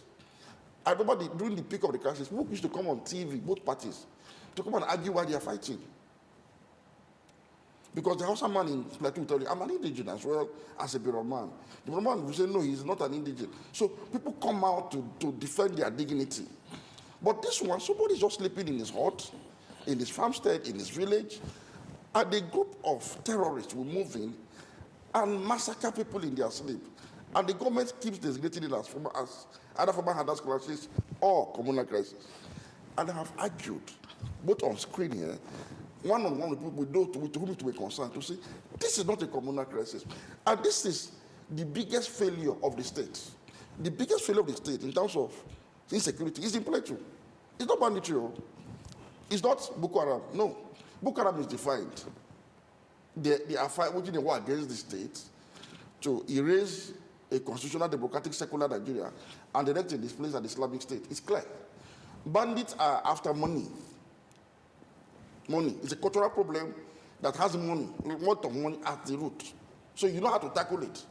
I remember during the peak of the crisis, people used to come on TV, both parties, to come and argue why they are fighting. Because the Hausa man in Plateau will tell you, I'm an indigene as well as a Biron man. The Biron man will say, no, he's not an indigene. So people come out to defend their dignity. But this one, somebody's just sleeping in his hut, in his farmstead, in his village, and a group of terrorists will move in and massacre people in their sleep. And the government keeps designating it as either former Hadas crisis or communal crisis. And I have argued, both on screen here, one-on-one with people with whom to be concerned, to say, this is not a communal crisis. And this is the biggest failure of the state. The biggest failure of the state in terms of insecurity is in Plateau. It's not banditry. It's not Boko Haram. No. Boko Haram is defined. They are waging a war against the state to erase a constitutional, democratic, secular Nigeria and erect and displace an Islamic state. It's clear. Bandits are after money. Money. It's a cultural problem that has money, a lot of money at the root. So you know how to tackle it.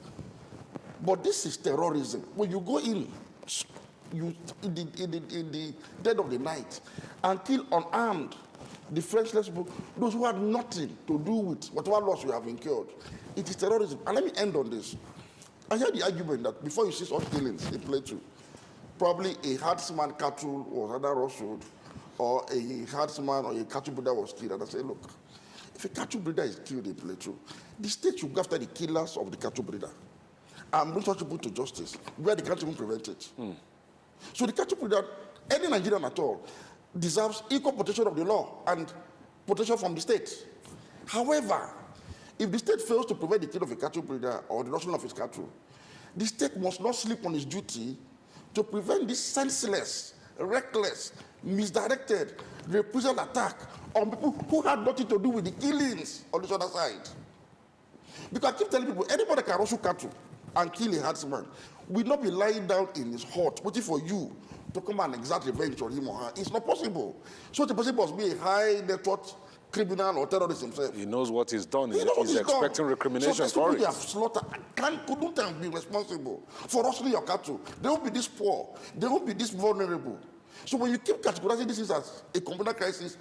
But this is terrorism. When you go in the dead of the night and kill unarmed, defenseless people, those who had nothing to do with whatever loss you have incurred, it is terrorism. And let me end on this. I heard the argument that before you see such killings in Plateau, probably a herdsman cattle was either rustled, or a herdsman or a cattle breeder was killed. And I say, look, if a cattle breeder is killed in Plateau, the state should go after the killers of the cattle breeder and bring such people to justice, where they can't even prevent it. So the cattle breeder, any Nigerian at all, deserves equal protection of the law and protection from the state. However, if the state fails to prevent the killing of a cattle breeder or the rustling of his cattle, the state must not sleep on its duty to prevent this senseless, reckless, misdirected, reprisal attack on people who had nothing to do with the killings on this other side. Because I keep telling people, anybody can rustle cattle and kill a herdsman will not be lying down in his hut waiting for you to come and exact revenge on him or her. It's not possible. So the person must be a high net worth criminal or terrorist himself. He knows what he's done. He's expecting recrimination for it. So have slaughtered couldn't be responsible for rustling your cattle. They won't be this poor. They won't be this vulnerable. So when you keep categorizing this as a communal crisis,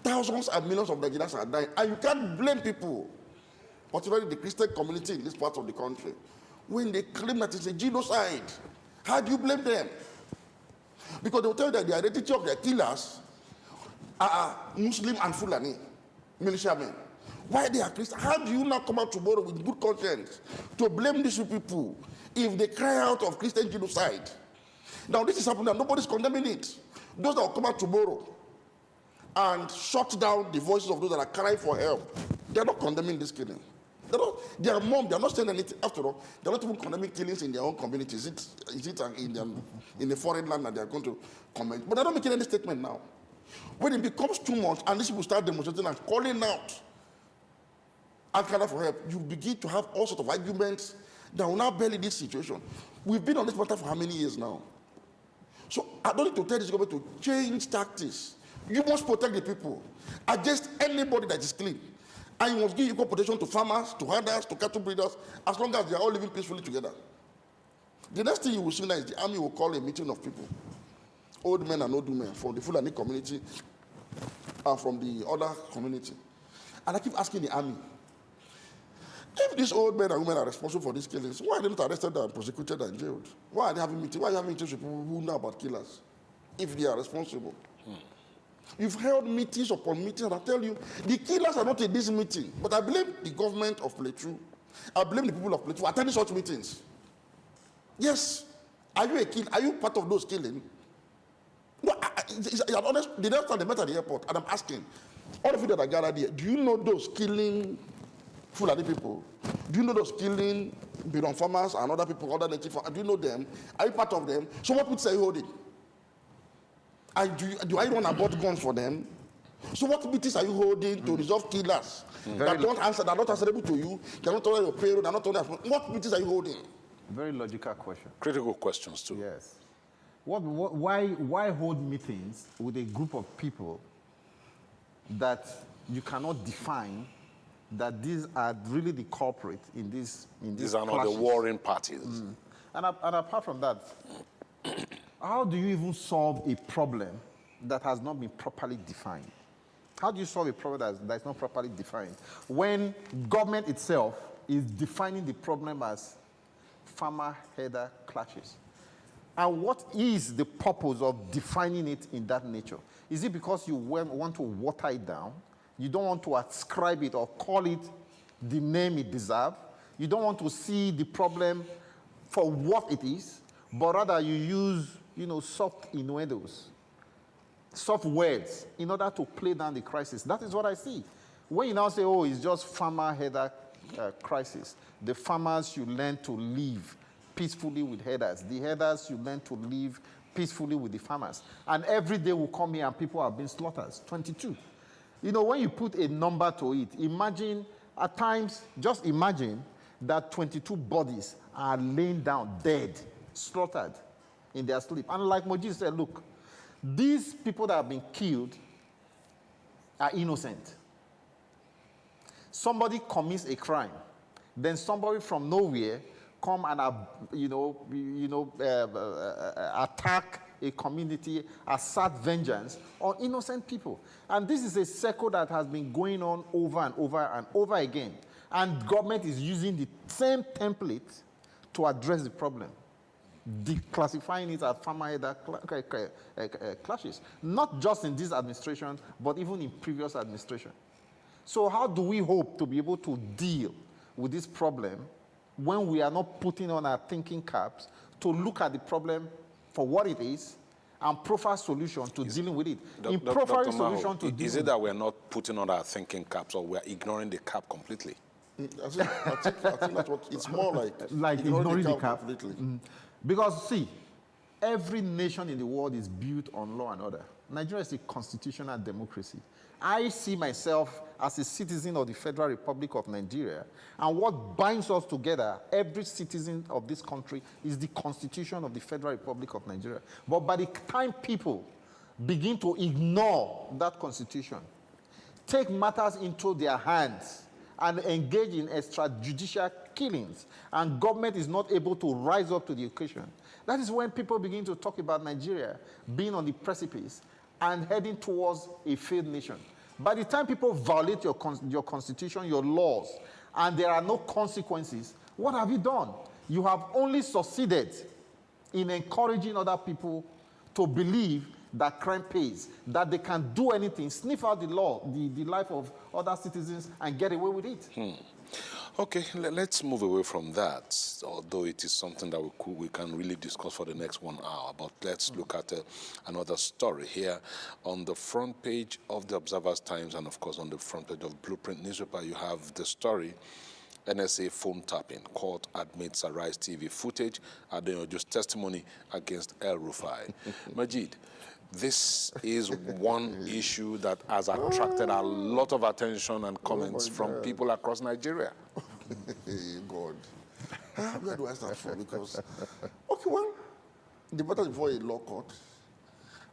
thousands and millions of Nigerians are dying. And you can't blame people, particularly the Christian community in this part of the country, when they claim that it's a genocide. How do you blame them? Because they'll tell you that the identity of their killers are Muslim and Fulani militiamen. Why they are Christian? How do you now come out tomorrow with good conscience to blame these people if they cry out of Christian genocide? Now this is happening and nobody's condemning it. Those that will come out tomorrow and shut down the voices of those that are crying for help, they're not condemning this killing. They are not saying anything. After all, they're not even condemning killings in their own community. Is it in a foreign land that they are going to comment? But they're not making any statement now. When it becomes too much and these people start demonstrating and calling out and crying for help, you begin to have all sorts of arguments that will now belly this situation. We've been on this matter for how many years now? So I don't need to tell this government to change tactics. You must protect the people against anybody that is clean. And you must give equal protection to farmers, to herders, to cattle breeders, as long as they are all living peacefully together. The next thing you will see now is the army will call a meeting of people, old men and old women from the Fulani community and from the other community. And I keep asking the army, if these old men and women are responsible for these killings, why are they not arrested and prosecuted and jailed? Why are they having meetings? Why are they having meetings with people who know about killers if they are responsible? You've held meetings upon meetings, and I tell you, the killers are not in this meeting. But I blame the government of Plateau. I blame the people of Plateau for attending such meetings. Yes. Are you a killer? Are you part of those killing? No, I'm honest. The next time they met at the airport, and I'm asking, all of you that are gathered here, do you know those killing Fulani people? Do you know those killing Biron farmers and other people, other native farmers? Do you know them? Are you part of them? So what meetings are you holding? Do I run about guns for them? So what meetings are you holding to resolve killers that don't answer, that are not answerable to you, they're not on your payroll, they're not on your phone? What meetings are you holding? Very logical question. Critical questions too. Yes. Why hold meetings with a group of people that you cannot define that these are really the culprit in these These are not the warring parties. And apart from that, how do you even solve a problem that has not been properly defined? How do you solve a problem that is not properly defined? When government itself is defining the problem as farmer-herder clashes. And what is the purpose of defining it in that nature? Is it because you want to water it down? You don't want to ascribe it or call it the name it deserves? You don't want to see the problem for what it is, but rather you use, soft innuendos, soft words in order to play down the crisis. That is what I see. When you now say, oh, it's just farmer-herder crisis, the farmers should learn to live peacefully with herders. The herders should learn to live peacefully with the farmers. And every day will come here and people are being slaughtered. 22. When you put a number to it, imagine, at times, just imagine that 22 bodies are laying down dead, slaughtered in their sleep. And like Moji said, look, these people that have been killed are innocent. Somebody commits a crime, then somebody from nowhere come and attack a community, assert vengeance on innocent people. And this is a circle that has been going on over and over and over again. And government is using the same template to address the problem, declassifying it as farmer-herder clashes, not just in this administration, but even in previous administration. So how do we hope to be able to deal with this problem when we are not putting on our thinking caps to look at the problem for what it is and profile solutions to dealing with it? Is it that we're not putting on our thinking caps, or we're ignoring the cap completely? I think that's what it's more like ignoring the cap completely. Because see, every nation in the world is built on law and order. Nigeria is a constitutional democracy. I see myself as a citizen of the Federal Republic of Nigeria, and what binds us together, every citizen of this country, is the Constitution of the Federal Republic of Nigeria. But by the time people begin to ignore that Constitution, take matters into their hands, and engage in extrajudicial killings, and government is not able to rise up to the occasion, that is when people begin to talk about Nigeria being on the precipice and heading towards a failed nation. By the time people violate your constitution, your laws, and there are no consequences, what have you done? You have only succeeded in encouraging other people to believe that crime pays, that they can do anything, sniff out the law, the life of other citizens, and get away with it. Okay, let's move away from that, although it is something that we can really discuss for the next 1 hour. But let's look at another story here. On the front page of the Observer's Times, and of course on the front page of Blueprint newspaper, you have the story, NSA phone tapping, court admits Arise TV footage, Adeojo's testimony against El Rufai. Majid, this is one issue that has attracted a lot of attention and comments from people across Nigeria. God. Where do I start from? Because, okay, well, the matter is before a law court.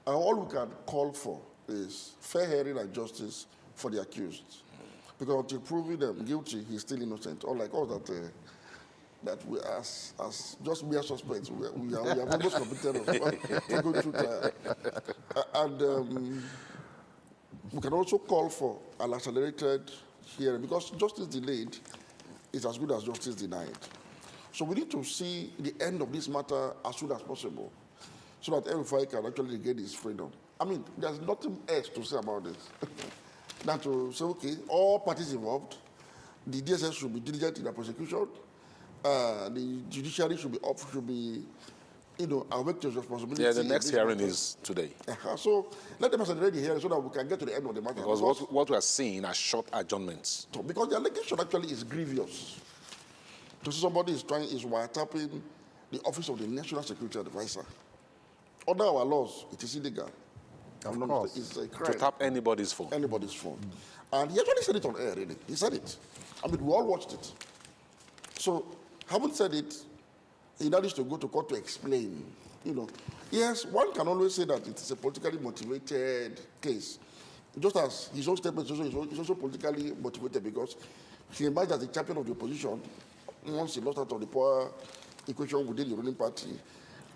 And all we can call for is fair hearing and justice for the accused. Because until proving them guilty, he's still innocent. Unlike us that we, as just mere suspects, we have almost completed to go through trial. And we can also call for an accelerated hearing, because justice delayed is as good as justice denied. So we need to see the end of this matter as soon as possible, so that everybody can actually regain his freedom. I mean, there's nothing else to say about this than to say, okay, all parties involved, the DSS should be diligent in the prosecution, the judiciary should be, awake to its responsibility. Yeah, the next hearing is today. So let them accelerate the hearing so that we can get to the end of the matter. Because what we are seeing are short adjournments. So because the allegation actually is grievous. To see somebody is wiretapping the office of the National Security Advisor. Under our laws, it is illegal. Of course. It's a crime. To tap anybody's phone. Anybody's phone. And he actually said it on air, really. He said it. I mean, we all watched it. So, having said it, he now needs to go to court to explain. Yes, one can always say that it is a politically motivated case. Just as his own statement is also politically motivated, because he emerged as the champion of the opposition once he lost out of the power equation within the ruling party.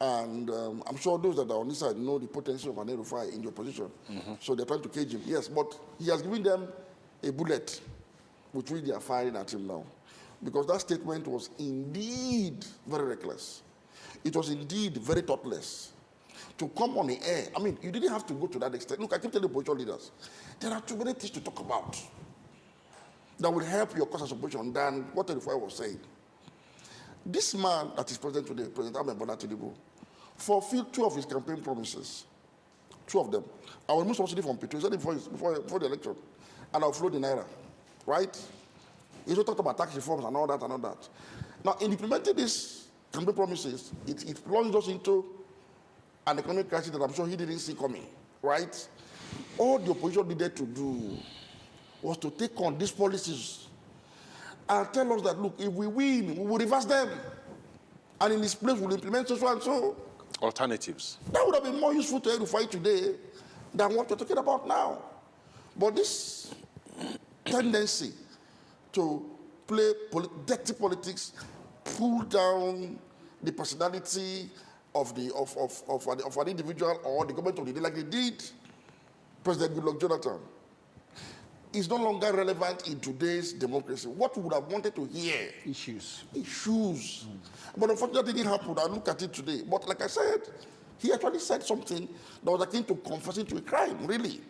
And I'm sure those that are on this side know the potency of an El-Rufai in the opposition. So they're trying to cage him. Yes, but he has given them a bullet, which really they are firing at him now. Because that statement was indeed very reckless. It was indeed very thoughtless. To come on the air, I mean, you didn't have to go to that extent. Look, I keep telling the opposition leaders, there are too many things to talk about that will help your cause as opposition than what El-Rufai was saying. This man that is president today, President Ahmed Bola Tinubu, fulfilled 2 of his campaign promises. 2 of them. I will remove subsidy from Plateau. He said it before the election. And I'll flow the naira. Right? He also talked about tax reforms and all that and all that. Now, in implementing these campaign promises, it plunged us into an economic crisis that I'm sure he didn't see coming. Right? All the opposition needed to do was to take on these policies and tell us that, look, if we win, we will reverse them. And in this place, we'll implement so and so. Alternatives. That would have been more useful to El-Rufai today than what we're talking about now. But this tendency to play dirty politics, pull down the personality of an individual or the government of the day, like they did President Goodluck Jonathan, is no longer relevant in today's democracy. What we would have wanted to hear? Issues. But unfortunately, it didn't happen. I look at it today. But like I said, he actually said something that was akin to confessing to a crime, really.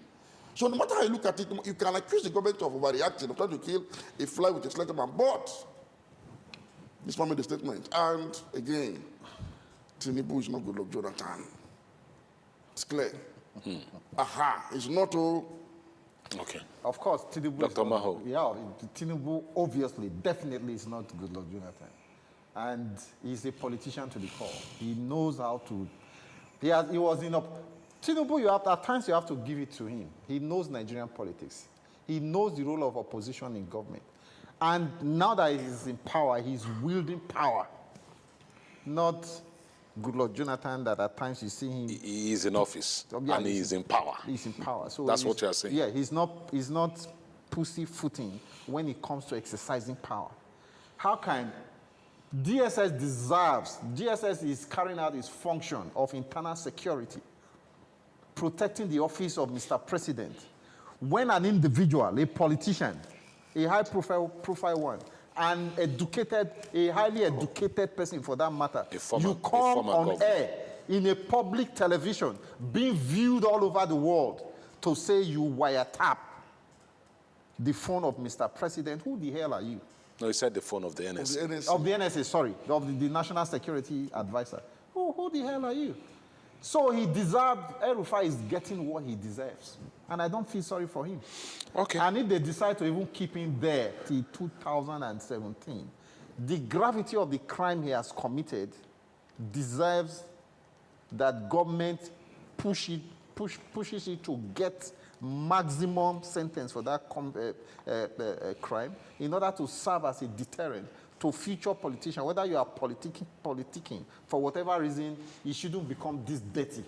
So no matter how you look at it, you can accuse the government of overreacting, of trying to kill a fly with a sledgehammer. But this man made a statement. And again, Tinubu is not Goodluck Jonathan. It's clear. It's not all. Okay. Of course, Tinubu. Dr. Maho. Yeah, Tinubu obviously, definitely is not Goodluck Jonathan. And he's a politician to the core. He knows how to. He was in a. Tinubu, at times you have to give it to him. He knows Nigerian politics. He knows the role of opposition in government. And now that he's in power, he's wielding power. Not Goodluck Jonathan, that at times you see him. He is in office, and he is in power. He's in power. So that's what you're saying. Yeah, he's not pussyfooting when it comes to exercising power. How can DSS is carrying out its function of internal security, protecting the office of Mr. President, when an individual, a politician, a high-profile one, and a highly educated person for that matter, you come on air in a public television, being viewed all over the world, to say you wiretap the phone of Mr. President. Who the hell are you? No, he said the phone of the NSA. Of the NSA, sorry. Of the National Security Advisor. Who the hell are you? So he deserved, El-Rufai is getting what he deserves. And I don't feel sorry for him. Okay. And if they decide to even keep him there till 2017, the gravity of the crime he has committed deserves that government pushes it to get maximum sentence for that crime in order to serve as a deterrent to future politicians. Whether you are politicking for whatever reason, it shouldn't become this dirty.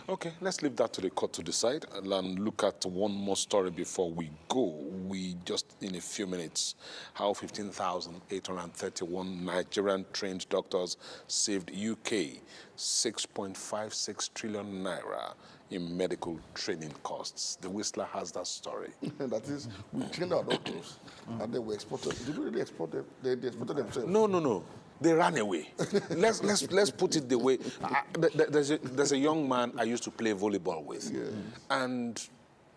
Okay, let's leave that to the court to decide and look at one more story before we go. We just, in a few minutes, how 15,831 Nigerian trained doctors saved UK 6.56 trillion naira in medical training costs. The Whistler has that story. That is, we trained our doctors and then we exported. Did we really export them? They exported themselves? No. They ran away. let's put it the way. There's a young man I used to play volleyball with, and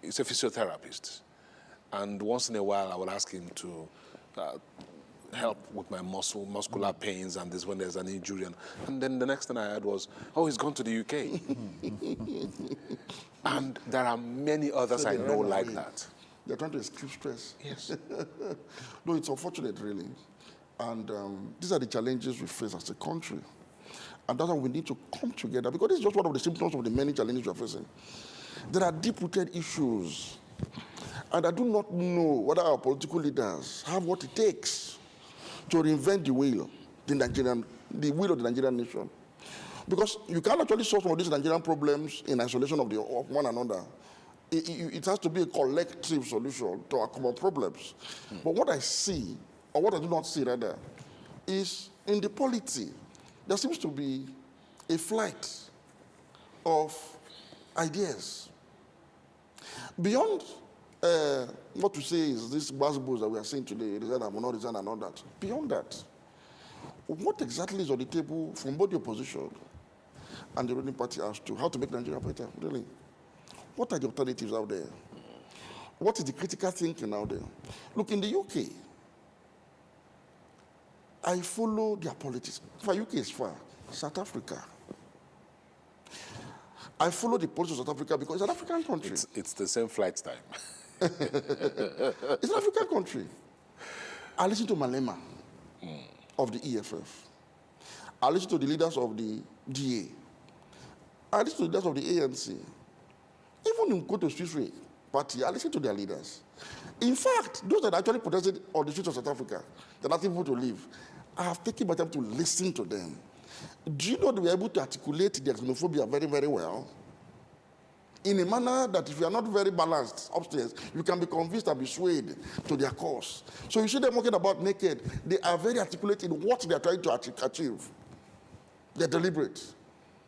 he's a physiotherapist. And once in a while, I would ask him to help with my muscular pains and this when there's an injury. And then the next thing I heard was, oh, he's gone to the UK. And there are many others so I know like that. They're trying to escape stress. Yes. No, it's unfortunate, really. And these are the challenges we face as a country. And that's why we need to come together, because this is just one of the symptoms of the many challenges we are facing. There are deep-rooted issues. And I do not know whether our political leaders have what it takes to reinvent the wheel of the Nigerian nation. Because you can't actually solve some of these Nigerian problems in isolation of one another. It has to be a collective solution to our common problems. But what I see, or what I do not see rather, is in the polity, there seems to be a flight of ideas. Beyond what to say is this buzzwords that we are saying today, resign and not resign and all that. Beyond that, what exactly is on the table from both the opposition and the ruling party as to how to make Nigeria better, really? What are the alternatives out there? What is the critical thinking out there? Look, in the UK, I follow their politics. For UK is far. South Africa. I follow the politics of South Africa because it's an African country. It's the same flight time. It's an African country. I listen to Malema of the EFF. I listen to the leaders of the DA. I listen to the leaders of the ANC. Even in Koto Swiss Party, I listen to their leaders. In fact, those that actually protested on the streets of South Africa, that are able to live, I have taken my time to listen to them. Do you know they were able to articulate their xenophobia very, very well? In a manner that if you are not very balanced upstairs, you can be convinced and be swayed to their cause. So you see them talking about naked. They are very articulate in what they are trying to achieve. They're deliberate.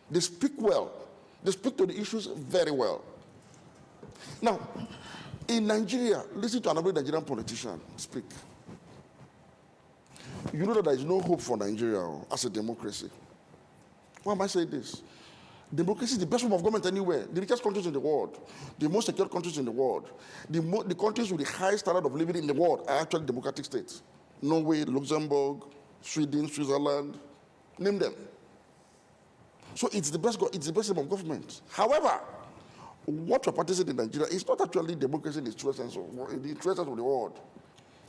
They speak well. They speak to the issues very well. Now, in Nigeria, listen to another Nigerian politician speak. You know that there is no hope for Nigeria as a democracy. Why am I saying this? Democracy is the best form of government anywhere. The richest countries in the world, the most secure countries in the world, the countries with the highest standard of living in the world are actually democratic states. Norway, Luxembourg, Sweden, Switzerland, name them. So it's the best form of government. However, what we're practicing in Nigeria is not actually democracy in the true sense of the word.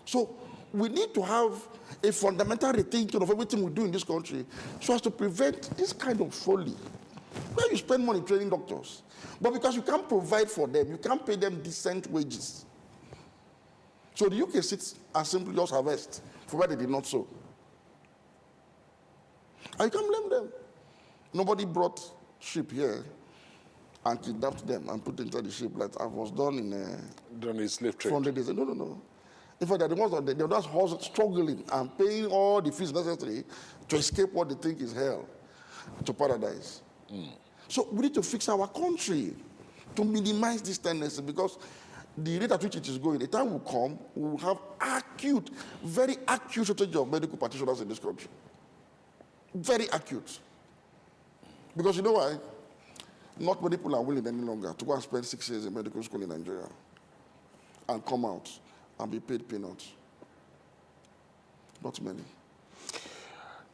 So we need to have a fundamental rethinking of everything we do in this country so as to prevent this kind of folly where you spend money training doctors, but because you can't provide for them, you can't pay them decent wages. So the UK sits and simply just harvest for where they did not sow. And you can't blame them. Nobody brought sheep here and kidnapped them and put inside the ship like I was done in slave trade. 400 days. No. In fact, they're the ones that they're just struggling and paying all the fees necessary to escape what they think is hell to paradise. So we need to fix our country to minimize this tendency, because the rate at which it is going, the time will come, we will have very acute shortage of medical practitioners in this country. Very acute. Because you know why? Not many people are willing any longer to go and spend 6 years in medical school in Nigeria and come out and be paid peanuts. Not many.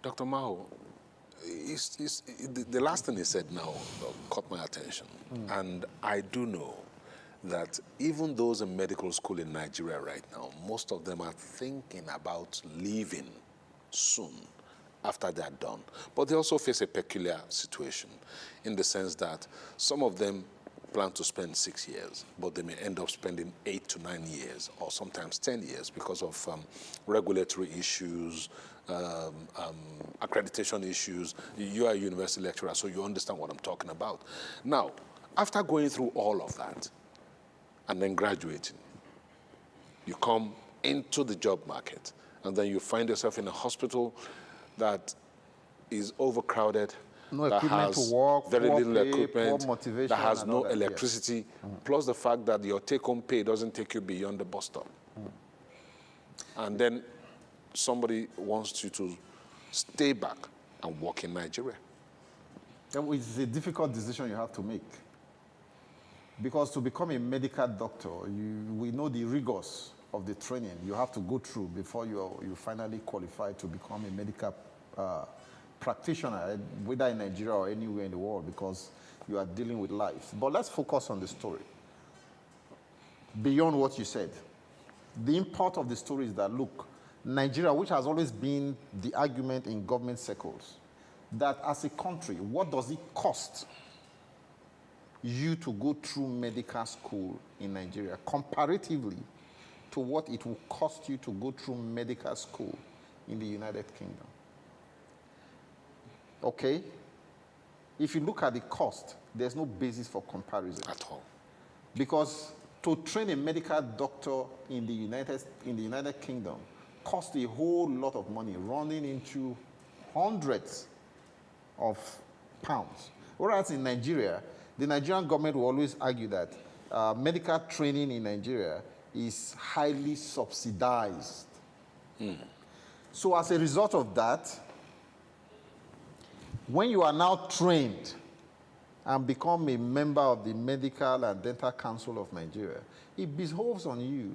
Dr. Mao, the last thing he said now caught my attention. And I do know that even those in medical school in Nigeria right now, most of them are thinking about leaving soon after they're done. But they also face a peculiar situation in the sense that some of them plan to spend 6 years, but they may end up spending 8 to 9 years or sometimes 10 years because of regulatory issues, accreditation issues. You are a university lecturer, so you understand what I'm talking about. Now, after going through all of that and then graduating, you come into the job market and then you find yourself in a hospital that is overcrowded, no that equipment has to work, very little pay, equipment, motivation, that has no that, electricity, plus the fact that your take-home pay doesn't take you beyond the bus stop. And then somebody wants you to stay back and work in Nigeria. It's a difficult decision you have to make. Because to become a medical doctor, we know the rigors of the training you have to go through before you finally qualify to become a medical practitioner, whether in Nigeria or anywhere in the world, because you are dealing with life. But let's focus on the story. Beyond what you said, the import of the story is that, look, Nigeria, which has always been the argument in government circles, that as a country, what does it cost you to go through medical school in Nigeria comparatively to what it will cost you to go through medical school in the United Kingdom? Okay? If you look at the cost, there's no basis for comparison. At all. Because to train a medical doctor in the United Kingdom costs a whole lot of money, running into hundreds of pounds. Whereas in Nigeria, the Nigerian government will always argue that medical training in Nigeria is highly subsidized. So as a result of that, when you are now trained and become a member of the Medical and Dental Council of Nigeria, it behoves on you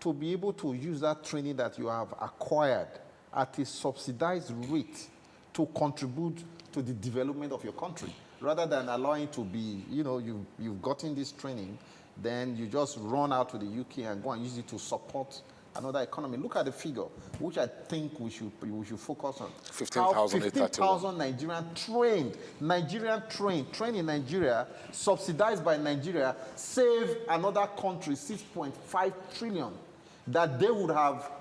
to be able to use that training that you have acquired at a subsidized rate to contribute to the development of your country, rather than allowing to be, you've gotten this training, then you just run out to the UK and go and use it to support another economy. Look at the figure, which I think we should focus on. 15,000 Nigerian trained in Nigeria, subsidized by Nigeria, save another country 6.5 trillion that they would have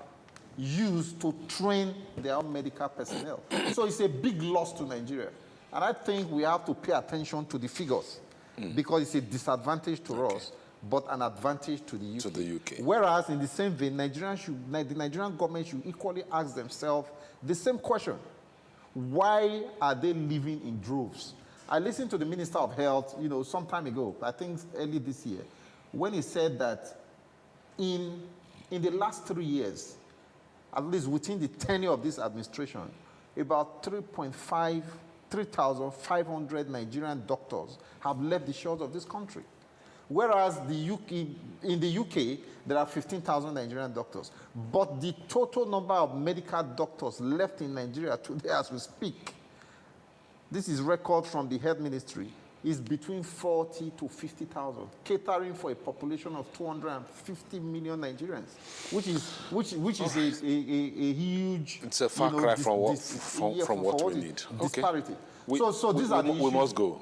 used to train their own medical personnel. So it's a big loss to Nigeria. And I think we have to pay attention to the figures because it's a disadvantage to us, but an advantage to the UK. Whereas in the the Nigerian government should equally ask themselves the same question. Why are they living in droves? I listened to the Minister of Health, some time ago, I think early this year, when he said that in the last 3 years, at least within the tenure of this administration, about 3,500 Nigerian doctors have left the shores of this country. Whereas in the UK, there are 15,000 Nigerian doctors. But the total number of medical doctors left in Nigeria today as we speak, this is record from the Health Ministry, is between 40 to 50,000, catering for a population of 250 million Nigerians, which is a huge... It's a far cry from what we need. Disparity. Okay. So these are the issues. We must go.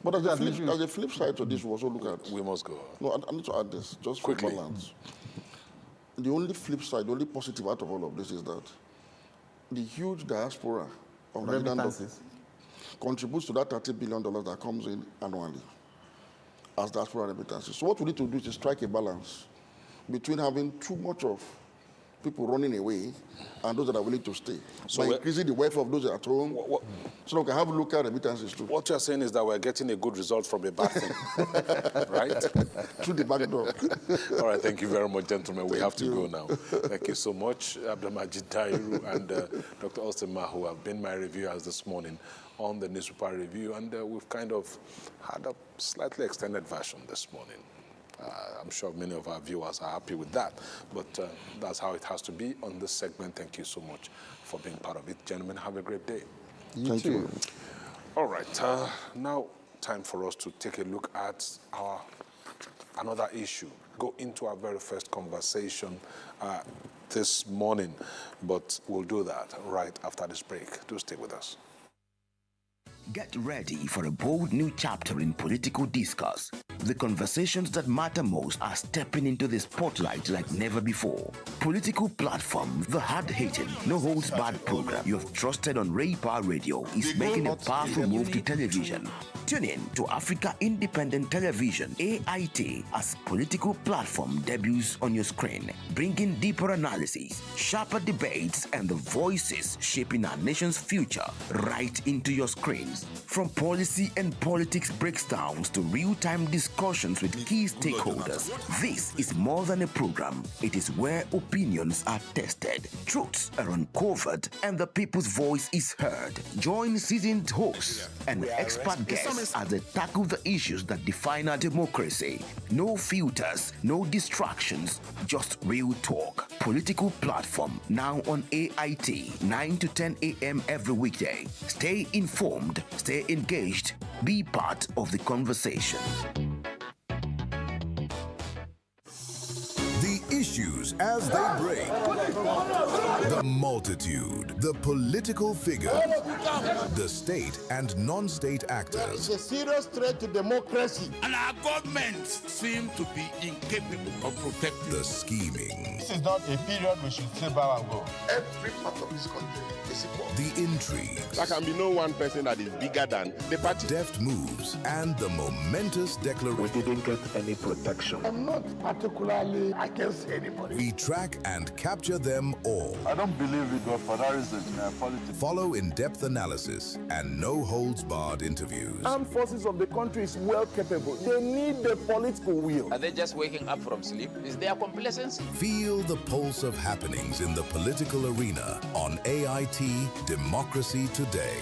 But as a flip side to this, we also look at... We must go. No, I need to add this, just for balance. The only flip side, the only positive out of all of this is that the huge diaspora of Nigerian doctors contributes to that $30 billion that comes in annually as diaspora remittances. So what we need to do is to strike a balance between having too much of people running away and those that are willing to stay. So by increasing the welfare of those at home, so we can have local remittances too. What you're saying is that we're getting a good result from a bad thing, right? Through the back door. All right, thank you very much, gentlemen. We have to go now. Thank you so much, Abdulmajid Tairu and Dr. Austin Mahu have been my reviewers this morning on the newspaper review, and we've kind of had a slightly extended version this morning. I'm sure many of our viewers are happy with that, but that's how it has to be on this segment. Thank you so much for being part of it. Gentlemen, have a great day. Thank you. All right, now time for us to take a look at another issue, go into our very first conversation this morning, but we'll do that right after this break. Do stay with us. Get ready for a bold new chapter in political discourse. The conversations that matter most are stepping into the spotlight like never before. Political platform, the hard-hitting, no-holds-barred program you have trusted on Raypower Radio is making a powerful move to television. Tune in to Africa Independent Television, AIT, as political platform debuts on your screen, bringing deeper analysis, sharper debates, and the voices shaping our nation's future right into your screens. From policy and politics breakdowns to real-time discussions with key stakeholders, this is more than a program. It is where opinions are tested, truths are uncovered, and the people's voice is heard. Join seasoned hosts and expert guests as they tackle the issues that define our democracy. No filters, no distractions, just real talk. Political platform now on AIT, 9 to 10 a.m. every weekday. Stay informed, stay engaged, be part of the conversation. The issues as they break, the multitude, the political figures, the state and non-state actors. It's a serious threat to democracy, and our governments seem to be incapable of protecting the scheming. This is not a period we should slip out and go. Every part of this country is equal. The intrigues. There can be no one person that is bigger than the party. Deft moves and the momentous declaration. We didn't get any protection. I'm not particularly against anybody. We track and capture them all. I don't believe it was for that reason in politics. Follow in-depth analysis and no-holds-barred interviews. Armed forces of the country is well capable. They need the political will. Are they just waking up from sleep? Is there complacency? Feel the pulse of happenings in the political arena on AIT Democracy Today.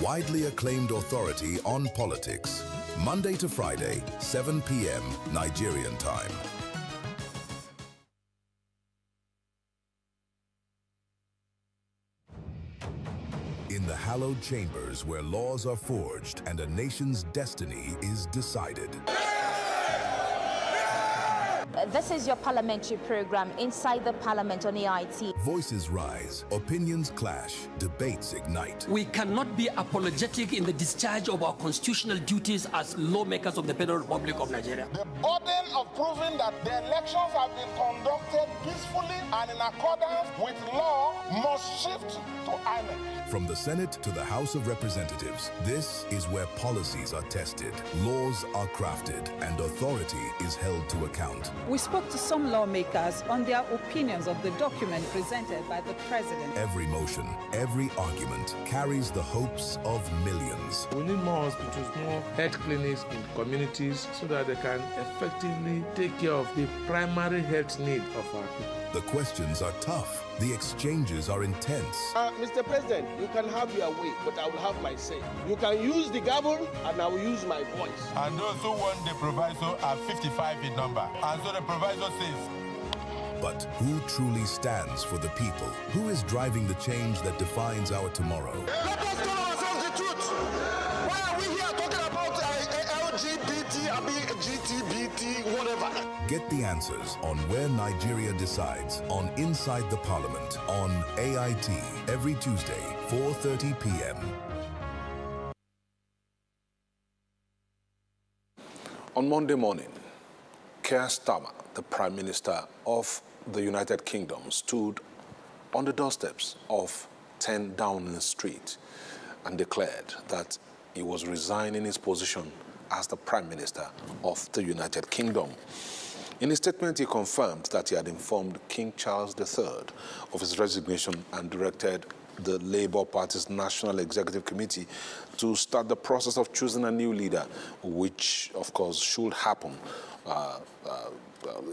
Widely acclaimed authority on politics. Monday to Friday, 7 p.m. Nigerian time. In the hallowed chambers where laws are forged and a nation's destiny is decided. This is your parliamentary program, Inside the Parliament on AIT. Voices rise, opinions clash, debates ignite. We cannot be apologetic in the discharge of our constitutional duties as lawmakers of the Federal Republic of Nigeria. The burden of proving that the elections have been conducted peacefully and in accordance with law must shift to INEC. From the Senate to the House of Representatives, this is where policies are tested, laws are crafted, and authority is held to account. We spoke to some lawmakers on their opinions of the document presented by the president. Every motion, every argument carries the hopes of millions. We need more hospitals, more health clinics in communities so that they can effectively take care of the primary health need of our people. The questions are tough. The exchanges are intense. Mr. President, you can have your way, but I will have my say. You can use the gavel, and I will use my voice. And those who want the proviso are 55 in number. And so the proviso says. But who truly stands for the people? Who is driving the change that defines our tomorrow? Let us tell ourselves the truth. Why are we here talking about LGBT, GTBT, whatever? Get the answers on Where Nigeria Decides on Inside the Parliament on AIT every Tuesday, 4:30 p.m. On Monday morning, Keir Starmer, the Prime Minister of the United Kingdom, stood on the doorsteps of 10 Downing Street and declared that he was resigning his position as the Prime Minister of the United Kingdom. In his statement, he confirmed that he had informed King Charles III of his resignation and directed the Labour Party's National Executive Committee to start the process of choosing a new leader, which, of course, should happen.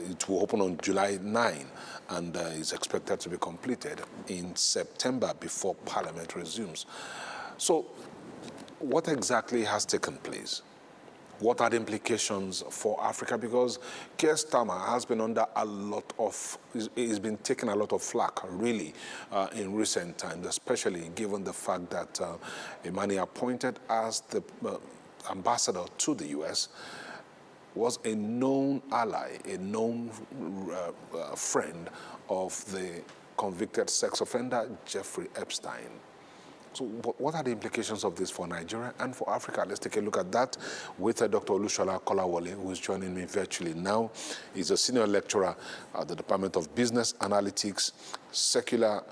It will open on July 9 and is expected to be completed in September before Parliament resumes. So, what exactly has taken place? What are the implications for Africa? Because Keir Starmer has been under a lot of, he's been taking a lot of flack, really, in recent times, especially given the fact that a man he appointed as the ambassador to the U.S. was a known ally, a known friend of the convicted sex offender, Jeffrey Epstein. So what are the implications of this for Nigeria and for Africa? Let's take a look at that with Dr. Olushola Kolawole, who is joining me virtually now. He's a senior lecturer at the Department of Business Analytics, Secular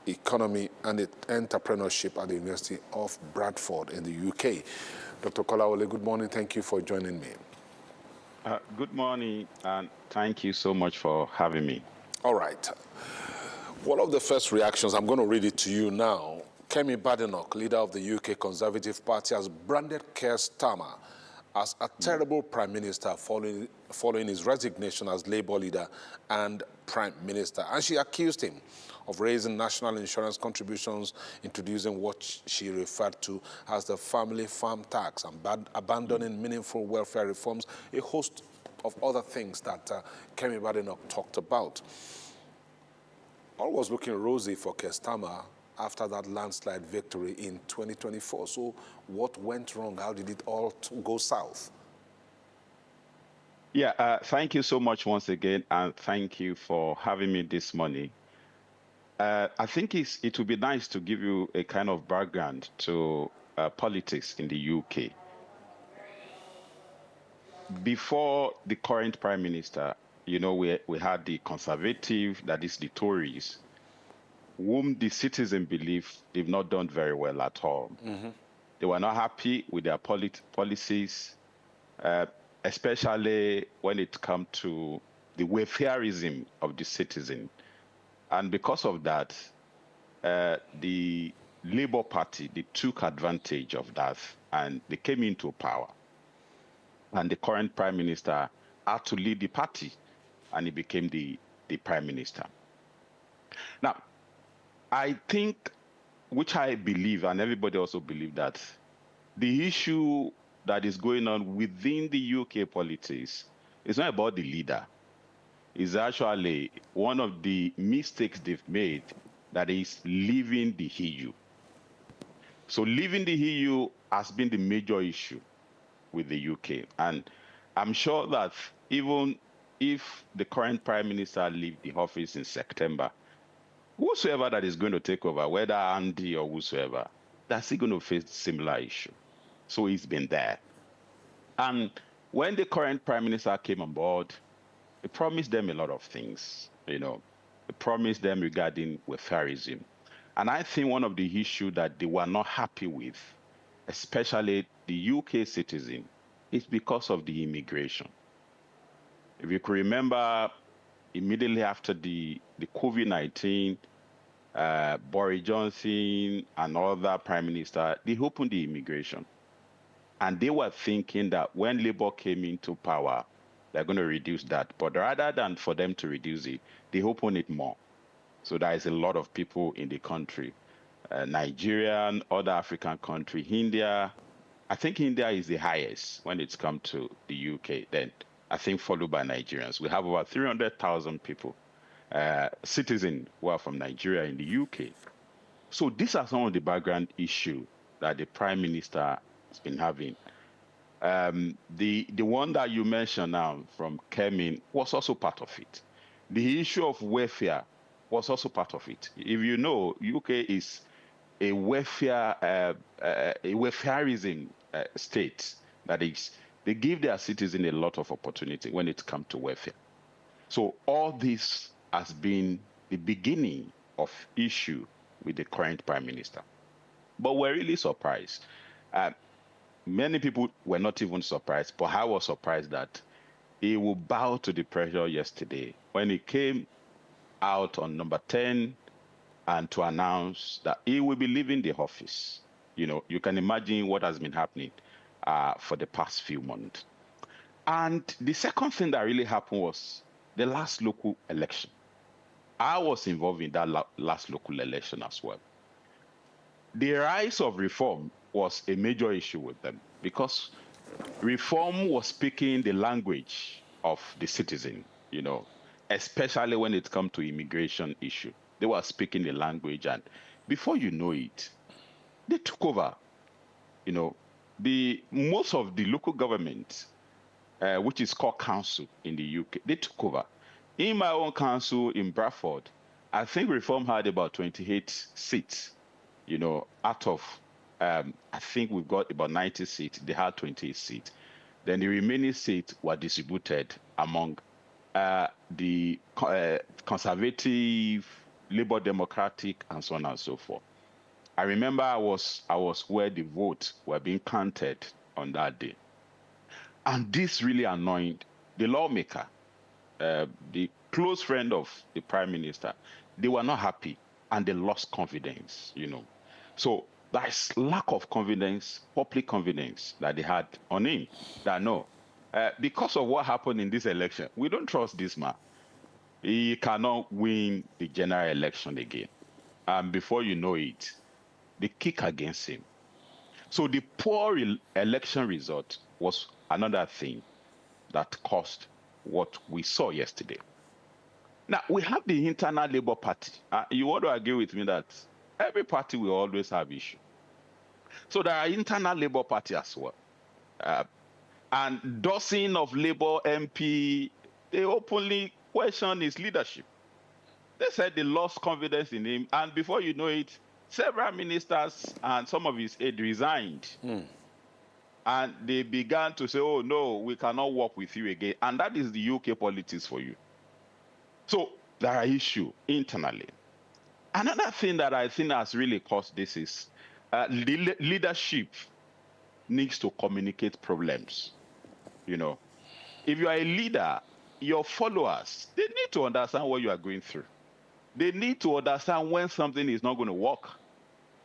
Economy and Entrepreneurship at the University of Bradford in the UK. Dr. Kolawole, good morning. Thank you for joining me. Good morning, and thank you so much for having me. All right. One of the first reactions, I'm going to read it to you now. Kemi Badenoch, leader of the UK Conservative Party, has branded Keir Starmer as a terrible prime minister following his resignation as Labour leader and prime minister. And she accused him of raising national insurance contributions, introducing what she referred to as the family farm tax, and abandoning meaningful welfare reforms, a host of other things that Kemi Badenoch talked about. All was looking rosy for Keir Starmer after that landslide victory in 2024. So what went wrong? How did it all go south? Yeah, thank you so much once again, and thank you for having me this morning. I think it would be nice to give you a kind of background to politics in the UK. Before the current Prime Minister, you know, we had the Conservative, that is the Tories, whom the citizens believe they've not done very well at all. Mm-hmm. They were not happy with their policies, especially when it comes to the welfareism of the citizen. And because of that, the Labour Party, they took advantage of that and they came into power. And the current Prime Minister had to lead the party and he became the Prime Minister. Now, I think, which I believe, and everybody also believes, that the issue that is going on within the UK politics is not about the leader. It's actually one of the mistakes they've made, that is leaving the EU. So leaving the EU has been the major issue with the UK. And I'm sure that even if the current Prime Minister leaves the office in September, whosoever that is going to take over, whether Andy or whosoever, they're still going to face similar issue. So he's been there. And when the current Prime Minister came on board, he promised them a lot of things, He promised them regarding welfareism. And I think one of the issues that they were not happy with, especially the UK citizen, is because of the immigration. If you could remember, immediately after the COVID-19, Boris Johnson and other prime minister, they opened the immigration. And they were thinking that when Labour came into power, they're going to reduce that. But rather than for them to reduce it, they open it more. So there is a lot of people in the country, Nigeria and other African countries, India. I think India is the highest when it's come to the UK. Then I think followed by Nigerians. We have about 300,000 people, citizens who are from Nigeria in the UK. So these are some of the background issues that the Prime Minister has been having. The one that you mentioned now from Kemin was also part of it. The issue of welfare was also part of it. If you know, UK is a welfareism state. That is, they give their citizens a lot of opportunity when it comes to welfare. So all this has been the beginning of issue with the current Prime Minister. But we're really surprised. Many people were not even surprised, but I was surprised that he would bow to the pressure yesterday when he came out on number 10 and to announce that he will be leaving the office. You can imagine what has been happening for the past few months. And the second thing that really happened was the last local election. I was involved in that last local election as well. The rise of reform was a major issue with them because reform was speaking the language of the citizen, especially when it comes to immigration issue. They were speaking the language, and before you know it, they took over. Most of the local government, which is called council in the UK, they took over. In my own council in Bradford, I think Reform had about 28 seats, out of, I think we've got about 90 seats. They had 28 seats. Then the remaining seats were distributed among the Conservative, Labour Democratic, and so on and so forth. I remember I was where the votes were being counted on that day. And this really annoyed the lawmaker, the close friend of the Prime Minister. They were not happy and they lost confidence, So there's lack of confidence, public confidence that they had on him. That no, because of what happened in this election, we don't trust this man. He cannot win the general election again. And before you know it, they kick against him. So the poor election result was another thing that caused what we saw yesterday. Now, we have the internal Labour Party. You want to agree with me that every party will always have issue. So there are internal Labour Party as well. And dozens of Labour MP, they openly question his leadership. They said they lost confidence in him. And before you know it, several ministers and some of his aides resigned. And they began to say, oh, no, we cannot work with you again. And that is the UK politics for you. So there are issues internally. Another thing that I think has really caused this is leadership needs to communicate problems. If you are a leader your followers, they need to understand what you are going through. They need to understand when something is not going to work.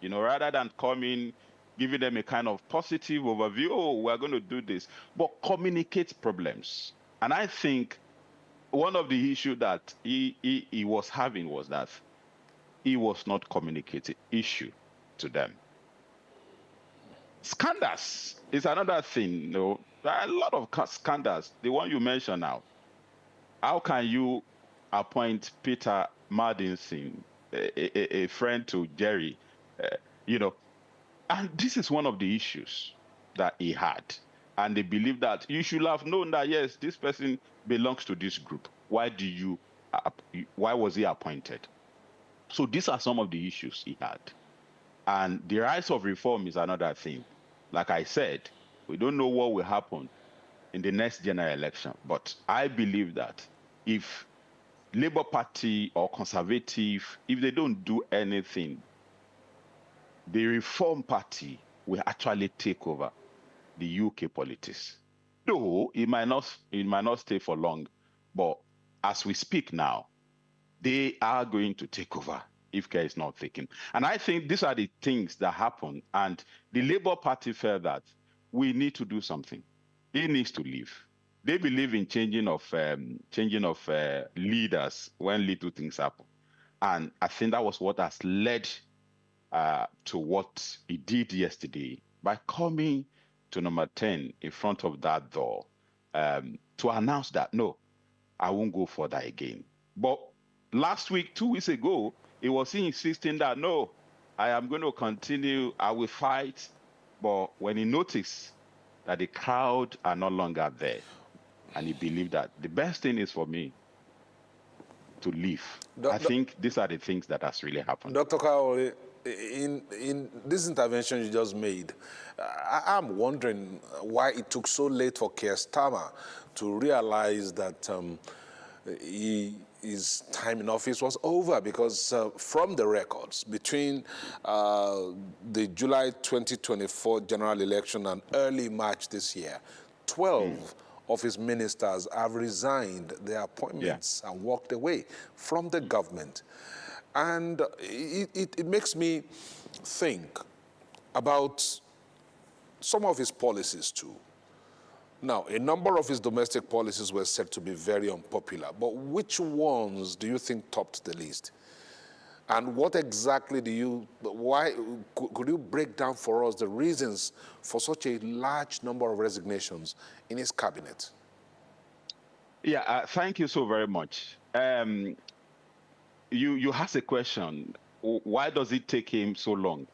Rather than coming, giving them a kind of positive overview, oh, we're going to do this, but communicate problems. And I think one of the issues that he was having was that he was not communicating issue to them. Scandals is another thing. There are a lot of scandals. The one you mentioned now. How can you appoint Peter Madison, a friend to Jerry, And this is one of the issues that he had. And they believe that you should have known that, yes, this person belongs to this group. Why was he appointed? So these are some of the issues he had. And the rise of reform is another thing. Like I said, we don't know what will happen in the next general election. But I believe that if Labour Party or Conservative, if they don't do anything, the Reform Party will actually take over the UK politics. Though it might not stay for long, but as we speak now, they are going to take over if care is not taken. And I think these are the things that happen. And the Labour Party felt that we need to do something. He needs to leave. They believe in changing of leaders when little things happen. And I think that was what has led to what he did yesterday by coming to number 10 in front of that door to announce that, no, I won't go further again. But last week, 2 weeks ago, he was insisting that, no, I am going to continue, I will fight. But when he noticed that the crowd are no longer there, and he believed that the best thing is for me to leave. I think these are the things that has really happened. Dr. Kaoli, in this intervention you just made, I'm wondering why it took so late for Keir Starmer to realize that his time in office was over, because from the records between the July 2024 general election and early March this year, 12 of his ministers have resigned their appointments and walked away from the government. And it makes me think about some of his policies too. Now, a number of his domestic policies were said to be very unpopular, but which ones do you think topped the list? And what exactly could you break down for us the reasons for such a large number of resignations in his cabinet? Yeah, thank you so very much. You asked a question, why does it take him so long?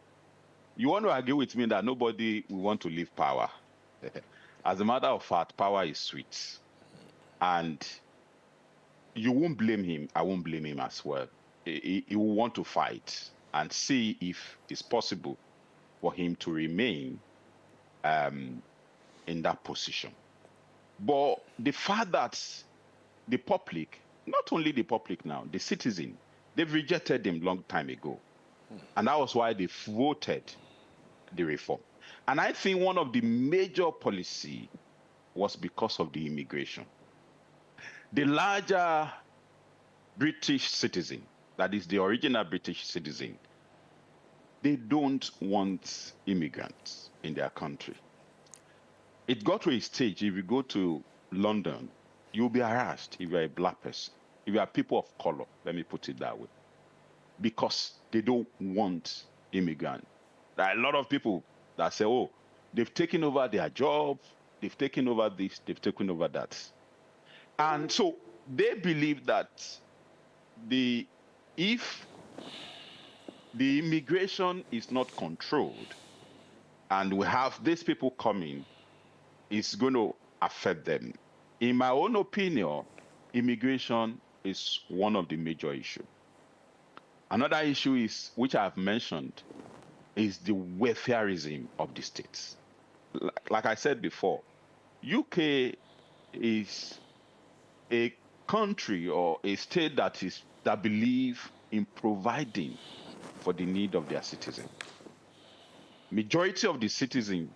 You want to argue with me that nobody will want to leave power. As a matter of fact, power is sweet. And you won't blame him, I won't blame him as well. He will want to fight and see if it's possible for him to remain in that position. But the fact that the public, not only the public now, the citizen, they've rejected him long time ago. And that was why they voted the reform. And I think one of the major policy was because of the immigration. The larger British citizen, that is the original British citizen, they don't want immigrants in their country. It got to a stage, if you go to London, you'll be harassed if you're a black person, if you are people of color, let me put it that way, because they don't want immigrants. There are a lot of people that say, oh, they've taken over their job, they've taken over this, they've taken over that. And so they believe that if the immigration is not controlled and we have these people coming, it's going to affect them. In my own opinion, immigration is one of the major issues. Another issue is, which I've mentioned, is the welfareism of the states. Like I said before, UK is a country or a state that believe in providing for the need of their citizens. Majority of the citizens,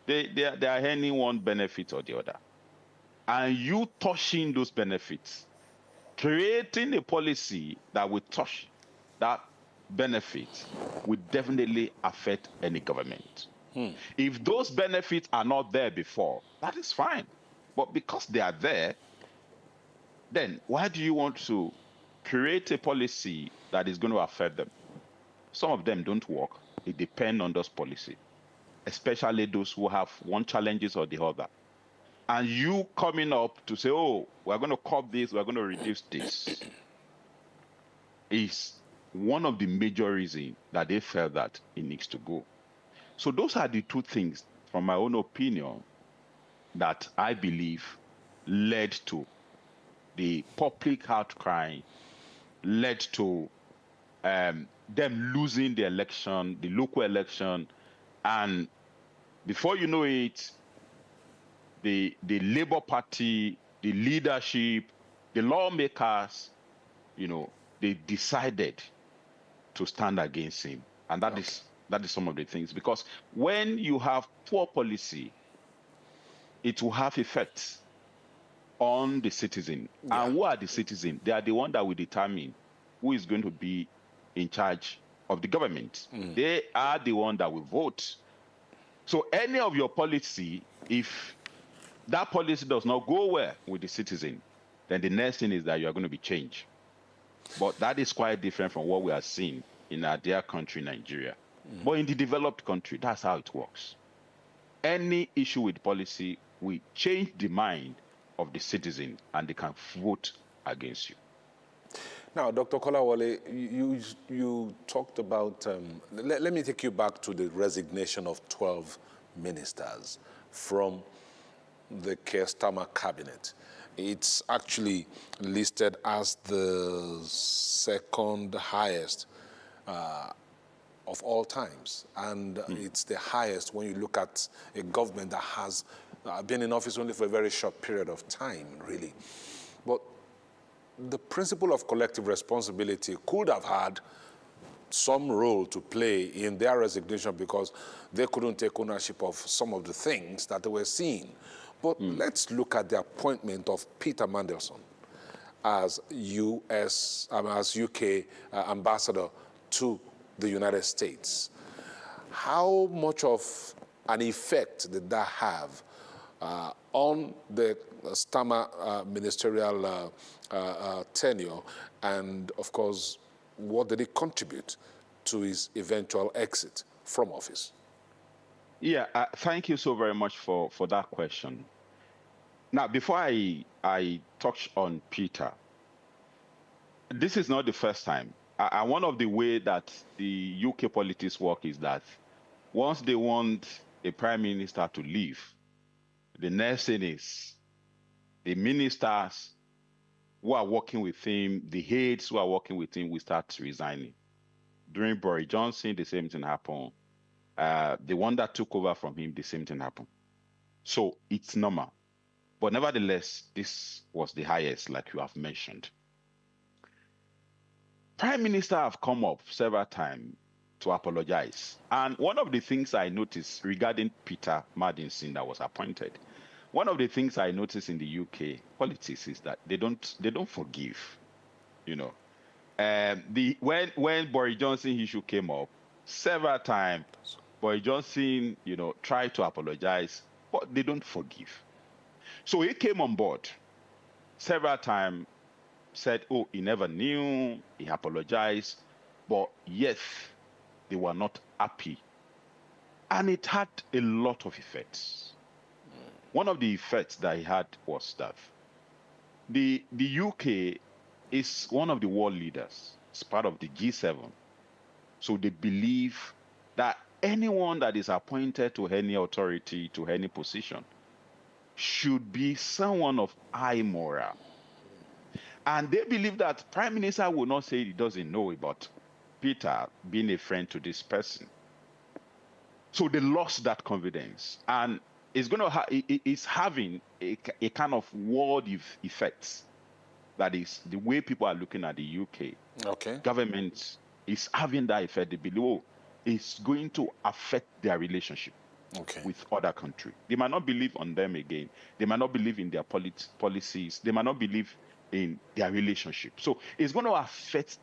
they are earning one benefit or the other. and you touching those benefits, creating a policy that will touch that benefit will definitely affect any government. If those benefits are not there before, that is fine. But because they are there, then why do you want to create a policy that is going to affect them? Some of them don't work. It depends on those policies, especially those who have one challenges or the other. And you coming up to say, oh, we're going to curb this, we're going to reduce this, is one of the major reasons that they felt that it needs to go. So those are the two things, from my own opinion, that I believe led to the public outcry, led to them losing the election, the local election, and before you know it, the Labour Party, the leadership, the lawmakers, they decided to stand against him, and that is some of the things. Because when you have poor policy, it will have effects on the citizen. And who are the citizen? They are the one that will determine who is going to be in charge of the government. They are the one that will vote. So any of your policy, if that policy does not go well with the citizen, then the next thing is that you are going to be changed. But that is quite different from what we are seeing in our dear country, Nigeria. But in the developed country, that's how it works. Any issue with policy will change the mind of the citizen, and they can vote against you. Now, Dr. Kolawole, you talked about, let me take you back to the resignation of 12 ministers from the Keir Starmer cabinet. It's actually listed as the second highest of all times. And it's the highest when you look at a government that has been in office only for a very short period of time, really. But the principle of collective responsibility could have had some role to play in their resignation because they couldn't take ownership of some of the things that they were seeing. But let's look at the appointment of Peter Mandelson as UK ambassador to the United States. How much of an effect did that have on the Starmer ministerial tenure, and of course, what did it contribute to his eventual exit from office? Yeah, thank you so very much for that question. Now, before I touch on Peter, this is not the first time. One of the ways that the UK politics work is that once they want a prime minister to leave, the next thing is the ministers who are working with him, the aides who are working with him will start resigning. During Boris Johnson, the same thing happened. The one that took over from him, the same thing happened. So it's normal. But nevertheless, this was the highest, like you have mentioned. Prime Minister have come up several times to apologize. And one of the things I noticed regarding Peter Mandelson that was appointed, one of the things I noticed in the UK politics is that they don't forgive. When Boris Johnson issue came up, several times Boris Johnson, tried to apologize, but they don't forgive. So he came on board several times, said, oh, he never knew, he apologized, but yes, they were not happy. And it had a lot of effects. One of the effects that he had was that the UK is one of the world leaders. It's part of the G7. So they believe that anyone that is appointed to any authority, to any position, should be someone of high moral. And they believe that Prime Minister will not say he doesn't know about Peter being a friend to this person. So they lost that confidence. And it's having a kind of world effects. That is the way people are looking at the UK. Government is having that effect. They believe, it's going to affect their relationship. with other countries. They might not believe on them again. They might not believe in their policies. They might not believe in their relationship. So it's going to affect,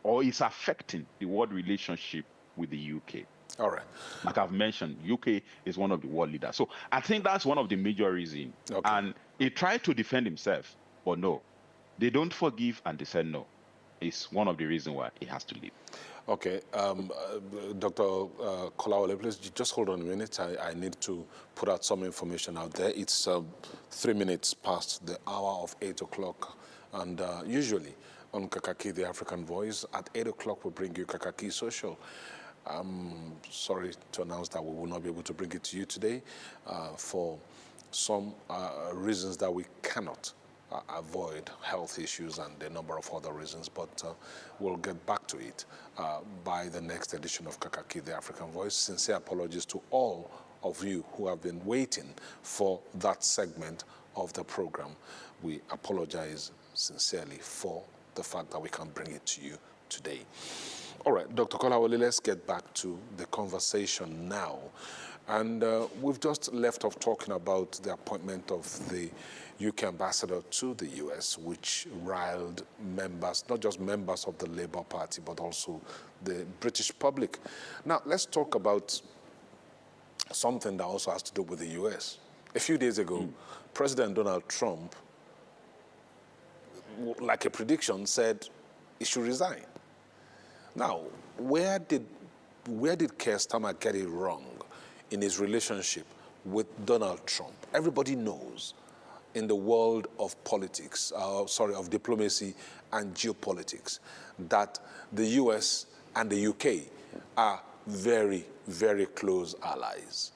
or it's affecting, the world relationship with the UK. All right. Like I've mentioned, UK is one of the world leaders. So I think that's one of the major reasons. And he tried to defend himself, but no. They don't forgive, and they said no. It's one of the reasons why he has to leave. Okay. Dr. Kolawole, please just hold on a minute. I need to put out some information out there. It's 3 minutes past the hour of 8 o'clock. And usually on Kakaaki, the African Voice, at 8 o'clock we bring you Kakaaki Social. I'm sorry to announce that we will not be able to bring it to you today for some reasons that we cannot avoid, health issues and a number of other reasons, but we'll get back to it by the next edition of Kakaaki, the African Voice. Sincere apologies to all of you who have been waiting for that segment of the program. We apologize sincerely for the fact that we can't bring it to you today. All right, Dr. Kolawole, let's get back to the conversation now. And we've just left off talking about the appointment of the UK ambassador to the US, which riled members, not just members of the Labour Party, but also the British public. Now, let's talk about something that also has to do with the US. A few days ago, President Donald Trump, like a prediction, said he should resign. Now, where did Keir Starmer get it wrong in his relationship with Donald Trump? Everybody knows in the world of politics, of diplomacy and geopolitics, that the US and the UK are very, very close allies.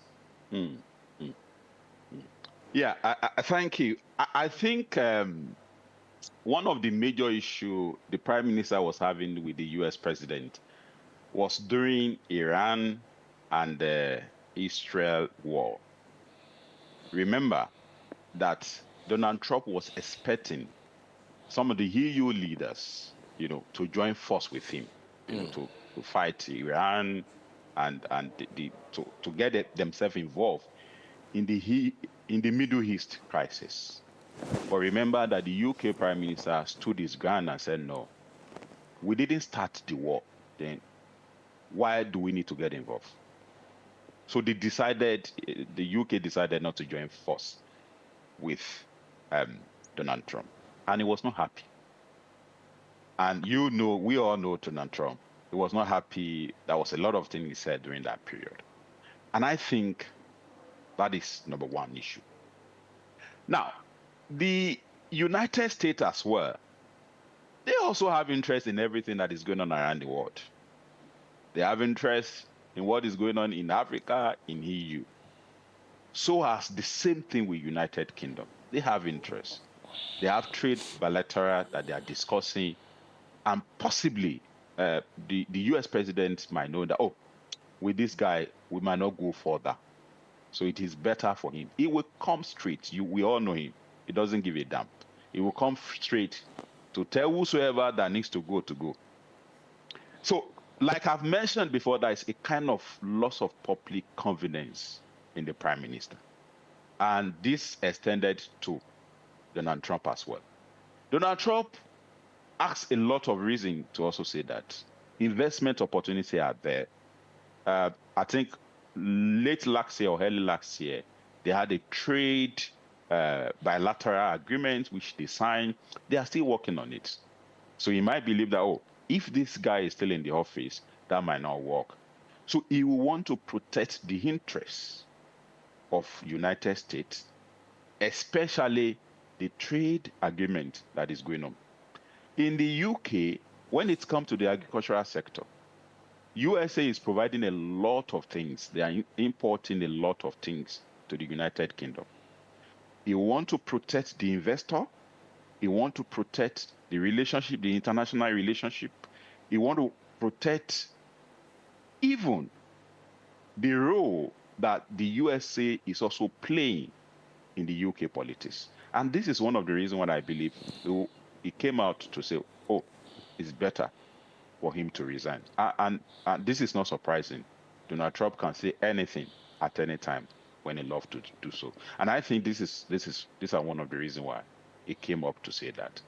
Yeah, thank you. I think one of the major issues the Prime Minister was having with the US President was during Iran and the Israel war. Remember that Donald Trump was expecting some of the EU leaders, to join force with him, to fight Iran and to get themselves involved in the Middle East crisis. But remember that the UK Prime Minister stood his ground and said, no, we didn't start the war. Then why do we need to get involved? So the UK decided not to join force with Donald Trump. And he was not happy. And we all know Donald Trump. He was not happy. There was a lot of things he said during that period. And I think that is number one issue. Now, the United States as well, they also have interest in everything that is going on around the world. They have interest in what is going on in Africa, in EU. So has the same thing with United Kingdom. They have interest. They have trade bilateral that they are discussing, and possibly the US president might know that, with this guy, we might not go further. So it is better for him. He will come straight. We all know him. He doesn't give a damn. He will come straight to tell whosoever that needs to go to go. So, like I've mentioned before, there is a kind of loss of public confidence in the Prime Minister. And this extended to Donald Trump as well. Donald Trump asks a lot of reason to also say that investment opportunities are there. I think late last year or early last year, they had a trade bilateral agreement which they signed. They are still working on it. So he might believe that, if this guy is still in the office, that might not work. So he will want to protect the interests of United States, especially the trade agreement that is going on. In the UK, when it comes to the agricultural sector, USA is providing a lot of things. They are importing a lot of things to the United Kingdom. You want to protect the investor. You want to protect the relationship, the international relationship. You want to protect even the role that the USA is also playing in the UK politics. And this is one of the reasons why I believe he came out to say, it's better for him to resign. And this is not surprising. Donald Trump can say anything at any time when he loved to do so. And I think these are one of the reasons why he came up to say that.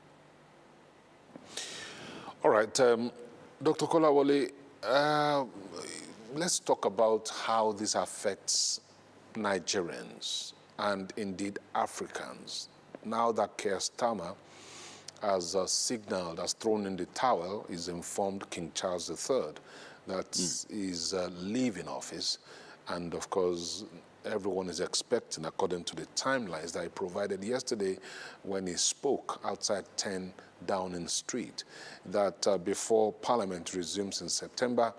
All right, Dr. Kolawole, let's talk about how this affects Nigerians and indeed Africans. Now that Keir Starmer has signaled, has thrown in the towel, he's informed King Charles III that he's leaving office. And of course, everyone is expecting, according to the timelines that he provided yesterday when he spoke outside 10 Downing Street, that before Parliament resumes in September,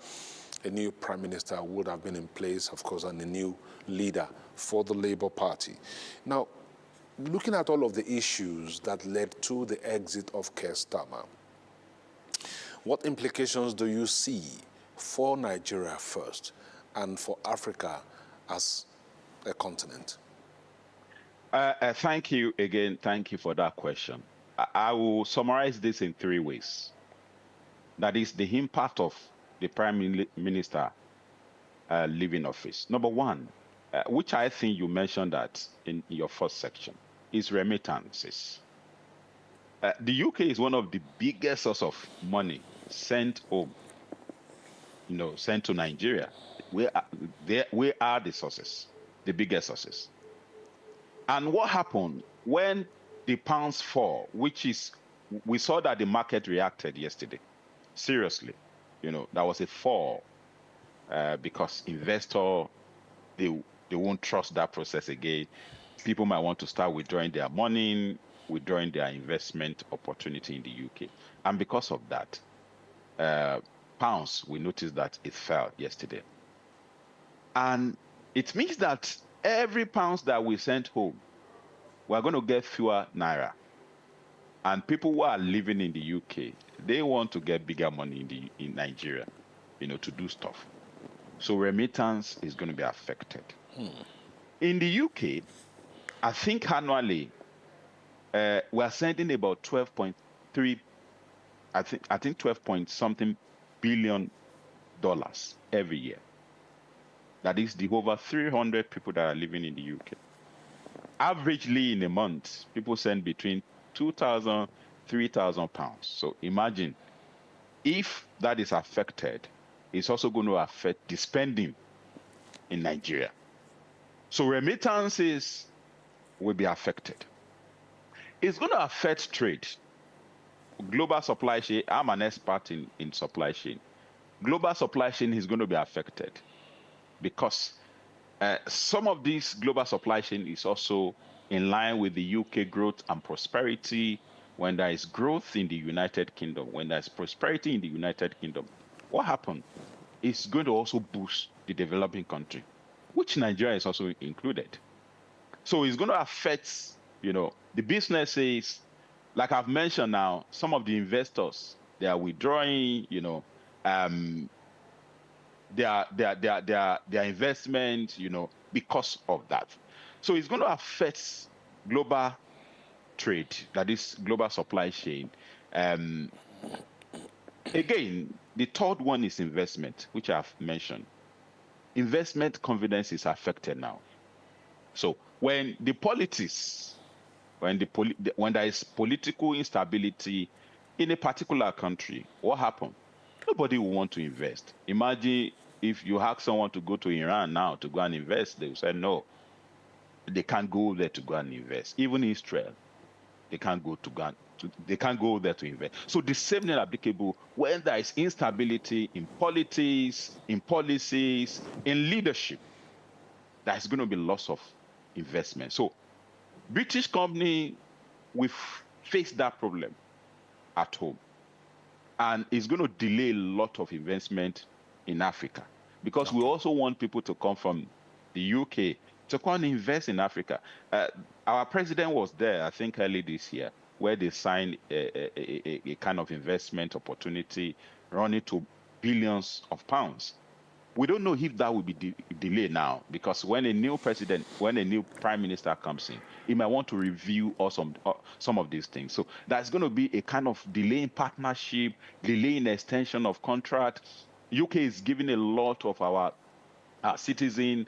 a new Prime Minister would have been in place, of course, and a new leader for the Labour Party. Now, looking at all of the issues that led to the exit of Keir Starmer, what implications do you see for Nigeria first and for Africa as a continent? Thank you again. Thank you for that question. I will summarize this in 3 ways. That is the impact of the Prime Minister leaving office. Number one, which I think you mentioned that in your first section, is remittances. The UK is one of the biggest source of money sent home, sent to Nigeria. Where are the sources, the biggest sources? And what happened when the pounds fall, which is, we saw that the market reacted yesterday. Seriously, there was a fall because investor, they won't trust that process again. People might want to start withdrawing their money, withdrawing their investment opportunity in the UK. And because of that, pounds, we noticed that it fell yesterday. And it means that every pound that we sent home, we're going to get fewer naira. And people who are living in the UK, they want to get bigger money in Nigeria, to do stuff. So remittance is going to be affected. In the UK, I think annually, we're sending about 12.3, I think 12 point something billion dollars every year. That is the over 300 people that are living in the UK. Averagely in a month, people send between 2,000, 3,000 pounds. So imagine if that is affected, it's also going to affect the spending in Nigeria. So remittances will be affected. It's going to affect trade. Global supply chain, I'm an expert in supply chain. Global supply chain is going to be affected because some of this global supply chain is also in line with the UK growth and prosperity. When there is growth in the United Kingdom, when there is prosperity in the United Kingdom, what happened? It's going to also boost the developing country, which Nigeria is also included. So it's going to affect, the businesses. Like I've mentioned now, some of the investors, they are withdrawing, their investment, because of that. So it's going to affect global trade, that is global supply chain. Again, the third one is investment, which I've mentioned. Investment confidence is affected now. So when the politics, when there is political instability in a particular country, what happens? Nobody will want to invest. Imagine if you ask someone to go to Iran now to go and invest, they will say no. They can't go there to go and invest. Even Israel, they can't go there to invest. So the same thing applicable when there is instability in politics, in policies, in leadership. There's going to be loss of investment. So British company, we face that problem at home. And it's going to delay a lot of investment in Africa because we also want people to come from the UK to come and invest in Africa. Our president was there, I think, early this year, where they signed a kind of investment opportunity running to billions of pounds. We don't know if that will be delayed now because when a new prime minister comes in, he might want to review some of these things. So there's going to be a kind of delay in partnership, delay in extension of contract. UK is giving a lot of our citizen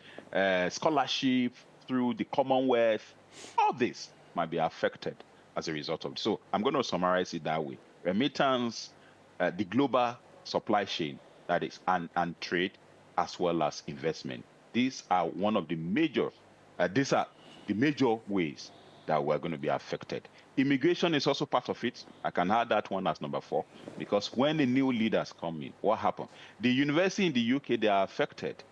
scholarship, through the Commonwealth. All this might be affected as a result of it. So I'm going to summarize it that way. Remittance, the global supply chain, that is, and trade, as well as investment. These are one of the major, ways that we're going to be affected. Immigration is also part of it. I can add that one as number 4, because when the new leaders come in, what happened? The university in the UK, they are affected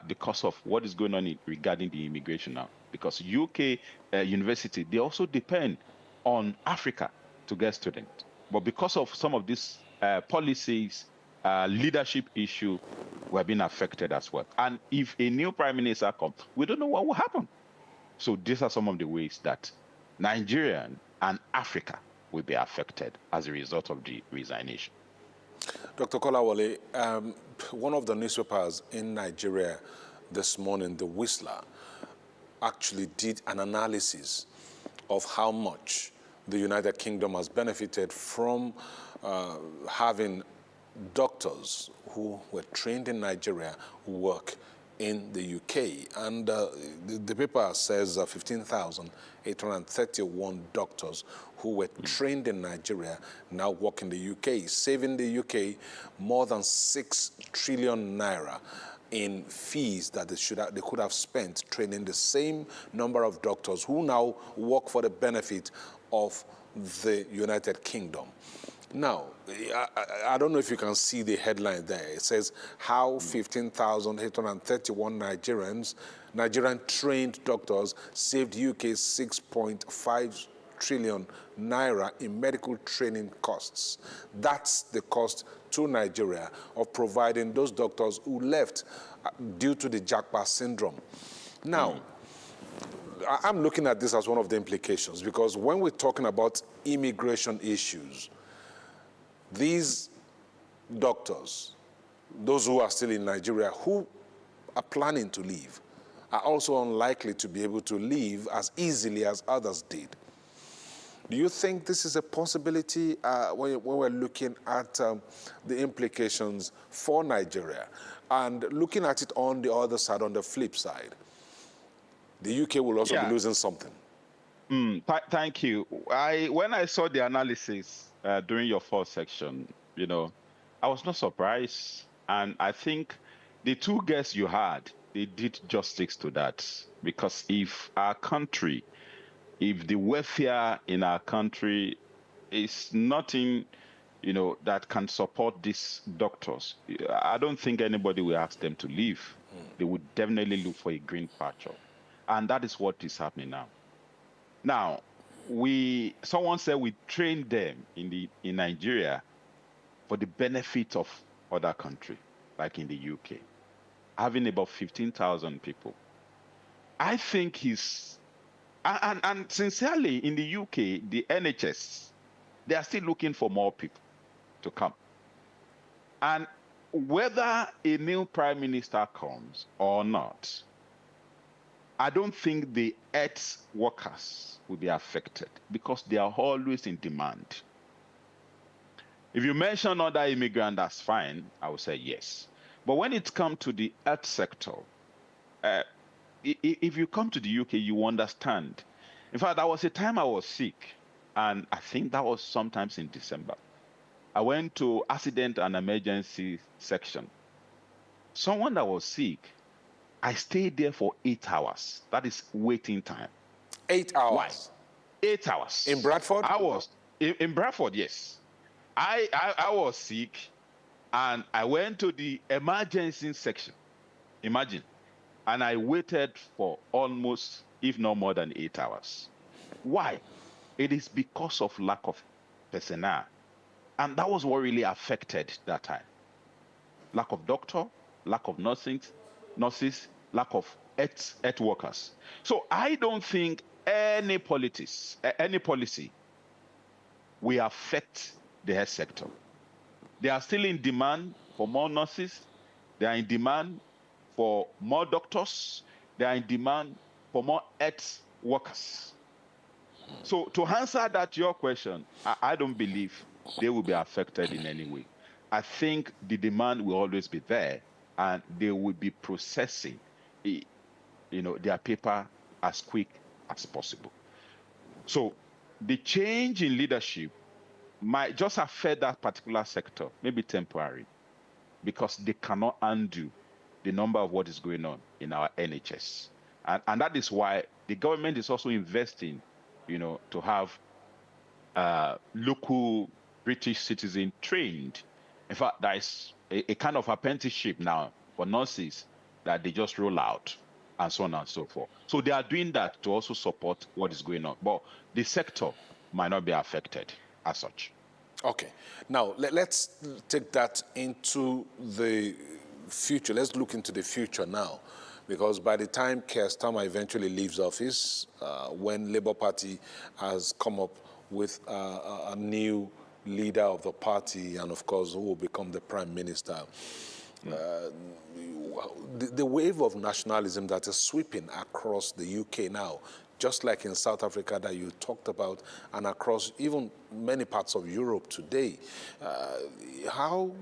because of what is going on regarding the immigration now. Because UK university, they also depend on Africa to get students. But because of some of these policies, leadership issue, we're being affected as well. And if a new prime minister comes, we don't know what will happen. So these are some of the ways that Nigeria and Africa will be affected as a result of the resignation. Dr. Kolawole, one of the newspapers in Nigeria this morning, the Whistler, actually did an analysis of how much the United Kingdom has benefited from having doctors who were trained in Nigeria who work in the UK. And the paper says 15,831 doctors who were trained in Nigeria now work in the UK, saving the UK more than 6 trillion naira in fees that they could have spent training the same number of doctors who now work for the benefit of the United Kingdom. Now, I don't know if you can see the headline there. It says how 15,831 Nigerian trained doctors saved UK 6.5 trillion naira in medical training costs. That's the cost to Nigeria of providing those doctors who left due to the Japa syndrome. Now, I'm looking at this as one of the implications, because when we're talking about immigration issues, these doctors, those who are still in Nigeria, who are planning to leave, are also unlikely to be able to leave as easily as others did. Do you think this is a possibility when we're looking at the implications for Nigeria? And looking at it on the other side, on the flip side, the UK will also be losing something. Thank you. When I saw the analysis during your first section, I was not surprised. And I think the two guests you had, they did justice to that. Because if the welfare in our country is nothing, that can support these doctors, I don't think anybody will ask them to leave. They would definitely look for a green pasture. And that is what is happening now. Now, someone said we trained them in Nigeria for the benefit of other countries, like in the UK, having about 15,000 people. I think and sincerely, in the UK, the NHS, they are still looking for more people to come. And whether a new prime minister comes or not, I don't think the health workers will be affected, because they are always in demand. If you mention other immigrants, that's fine. I would say yes. But when it comes to the health sector, if you come to the UK, you understand. In fact, there was a time I was sick, and I think that was sometimes in December. I went to accident and emergency section. Someone that was sick, I stayed there for 8 hours. That is waiting time. 8 hours? Why? 8 hours. In Bradford? I was in Bradford, yes. I was sick, and I went to the emergency section. Imagine. And I waited for almost, if not more than 8 hours. Why? It is because of lack of personnel. And that was what really affected that time. Lack of doctor, lack of nurses, lack of health workers. So I don't think any policy will affect the health sector. They are still in demand for more nurses. They are in demand for more doctors. They are in demand for more health workers. So to answer your question, I don't believe they will be affected in any way. I think the demand will always be there, and they will be processing, their paper as quick as possible. So the change in leadership might just affect that particular sector, maybe temporary, because they cannot undo the number of what is going on in our NHS. And that is why the government is also investing, to have local British citizens trained. In fact, there is a kind of apprenticeship now for nurses that they just roll out and so on and so forth. So they are doing that to also support what is going on. But the sector might not be affected as such. Okay. Now, let's take that into the future. Let's look into the future now. Because by the time Keir Starmer eventually leaves office, when Labour Party has come up with a new leader of the party and, of course, who will become the Prime Minister, the wave of nationalism that is sweeping across the UK now, just like in South Africa that you talked about, and across even many parts of Europe today, how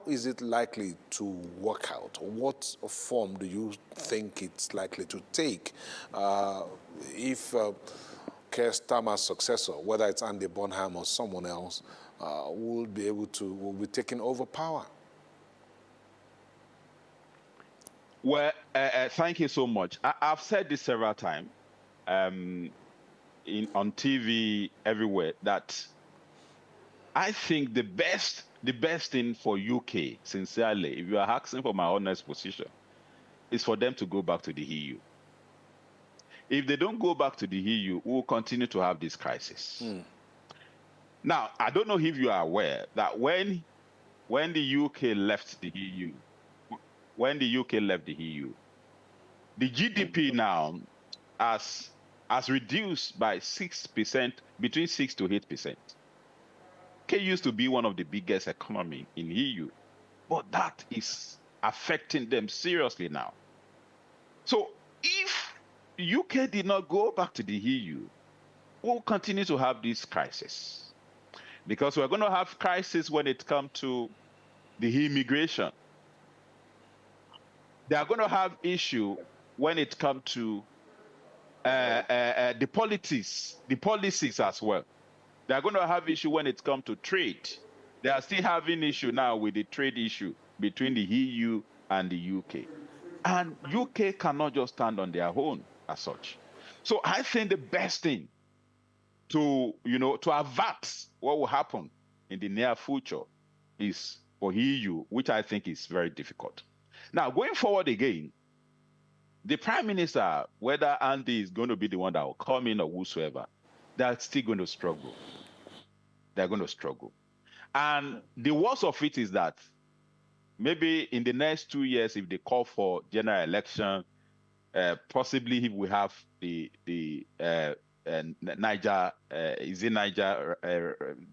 is it likely to work out? What form do you think it's likely to take if Keir Starmer's successor, whether it's Andy Bonham or someone else, will be taking over power? Well, thank you so much. I've said this several times on TV, everywhere, that I think the best thing for UK, sincerely, if you are asking for my honest position, is for them to go back to the EU. If they don't go back to the EU, we'll continue to have this crisis. Now, I don't know if you are aware that when the UK left the EU, the GDP now has reduced by 6%, between 6 to 8%. UK used to be one of the biggest economies in EU, but that is affecting them seriously now. So if UK did not go back to the EU, we'll continue to have this crisis, because we're going to have crisis when it comes to the immigration. They are going to have issue when it comes to the policies as well. They are going to have issue when it comes to trade. They are still having issue now with the trade issue between the EU and the UK. And UK cannot just stand on their own as such. So I think the best thing to avert what will happen in the near future is for EU, which I think is very difficult. Now, going forward again, the Prime Minister, whether Andy is going to be the one that will come in or whosoever, they're still going to struggle. They're going to struggle. And the worst of it is that maybe in the next 2 years, if they call for general election, possibly if we have the Niger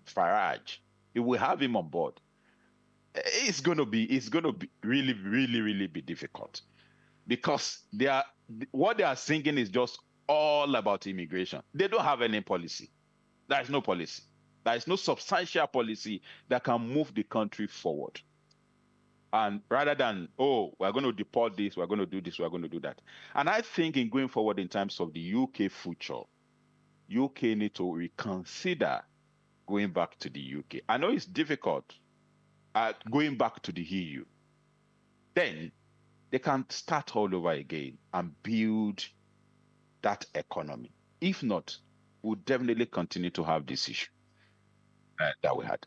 Farage, if we have him on board, it's going to be really, really, really be difficult, because what they are singing is just all about immigration. They don't have any policy. There is no policy. There is no substantial policy that can move the country forward. And rather than, we're going to deport this, we're going to do this, we're going to do that. And I think in going forward in terms of the UK future, UK need to reconsider going back to the UK. I know it's difficult going back to the EU. Then they can start all over again and build that economy. If not, we'll definitely continue to have this issue that we had.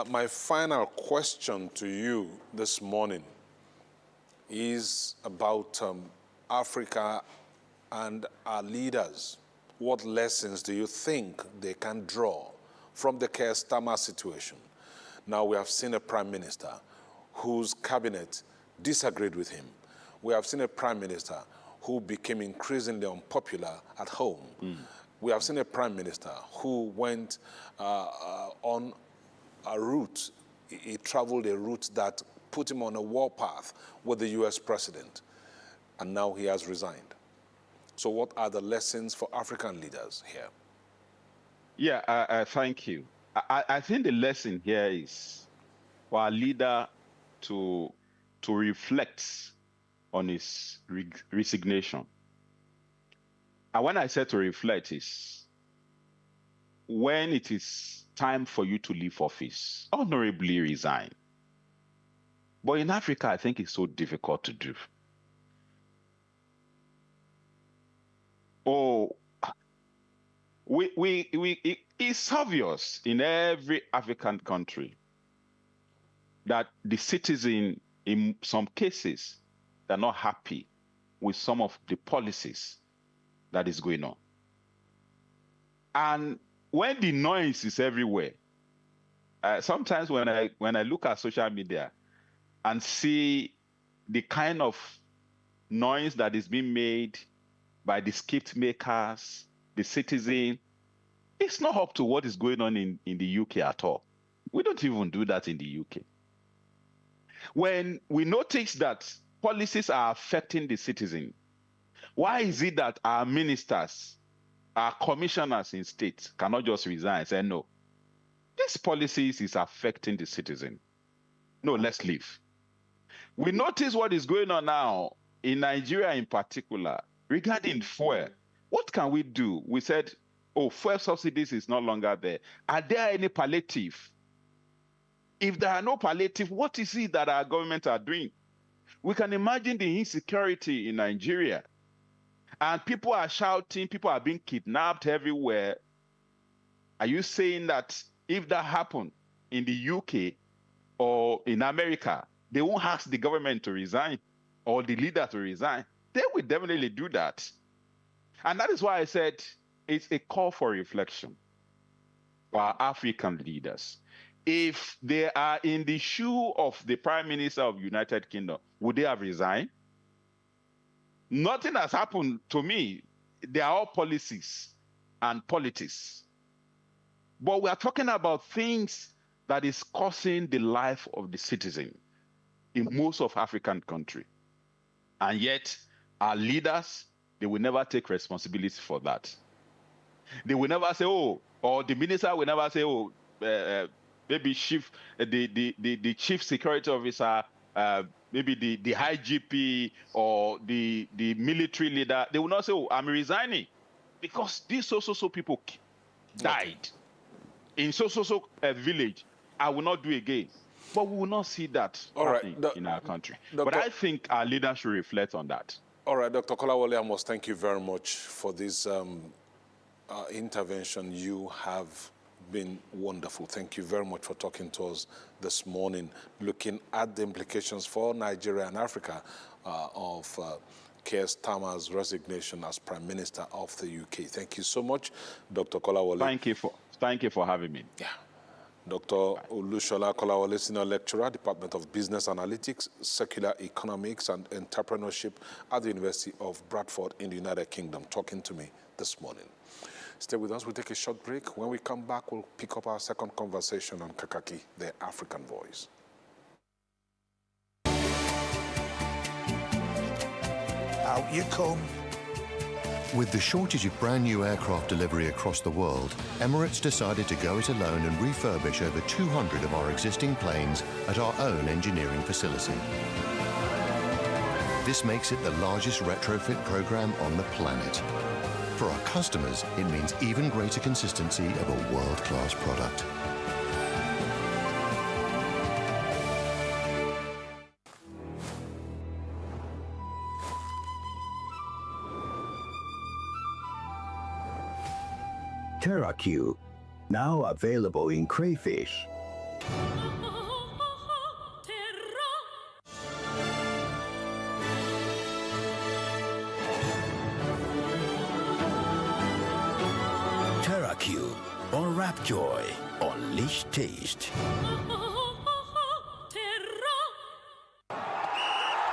My final question to you this morning is about Africa and our leaders. What lessons do you think they can draw from the Keir Starmer situation? Now, we have seen a prime minister whose cabinet disagreed with him. We have seen a prime minister who became increasingly unpopular at home. We have seen a prime minister who went on a route, he traveled a route that put him on a warpath with the US president, and now he has resigned. So what are the lessons for African leaders here? Yeah, thank you. I think the lesson here is for our leader to reflect on his resignation. And when I say to reflect is when it is time for you to leave office, honorably resign. But in Africa, I think it's so difficult to do. It's obvious in every African country that the citizen, in some cases, they're not happy with some of the policies that is going on. And when the noise is everywhere, sometimes when I look at social media and see the kind of noise that is being made by the script makers, the citizen, it's not up to what is going on in the UK at all. We don't even do that in the UK. When we notice that policies are affecting the citizen, why is it that our ministers, our commissioners in states cannot just resign and say, no, this policies is affecting the citizen. No, let's leave. We notice what is going on now in Nigeria in particular regarding fuel. What can we do? We said, oh, fuel subsidies is no longer there. Are there any palliative? If there are no palliative, what is it that our government are doing? We can imagine the insecurity in Nigeria. And people are shouting, people are being kidnapped everywhere. Are you saying that if that happened in the UK or in America, they won't ask the government to resign or the leader to resign? They will definitely do that. And that is why I said it's a call for reflection for our African leaders. If they are in the shoe of the Prime Minister of the United Kingdom, would they have resigned? Nothing has happened to me. They are all policies and politics. But we are talking about things that is causing the life of the citizen in most of African countries. And yet, our leaders, they will never take responsibility for that. They will never say, oh, or the minister will never say, oh, maybe the chief security officer, maybe the high GP or the military leader. They will not say, oh, I'm resigning because these so people died in so village. I will not do again. But we will not see that happening in our country. But I think our leaders should reflect on that. All right, Dr. Kolawole Amos, thank you very much for this intervention. You have been wonderful. Thank you very much for talking to us this morning, looking at the implications for Nigeria and Africa of Keir Starmer's resignation as Prime Minister of the UK. Thank you so much, Dr. Kolawole. Thank you for having me. Yeah. Dr. Olushola Kolawole, Senior Lecturer, Department of Business Analytics, Circular Economics and Entrepreneurship at the University of Bradford in the United Kingdom, talking to me this morning. Stay with us. We'll take a short break. When we come back, we'll pick up our second conversation on Kakaaki, the African voice. Out you come. With the shortage of brand new aircraft delivery across the world, Emirates decided to go it alone and refurbish over 200 of our existing planes at our own engineering facility. This makes it the largest retrofit program on the planet. For our customers, it means even greater consistency of a world-class product. Kakaaki, now available in crayfish. Kakaaki, unwrap joy, unleash taste.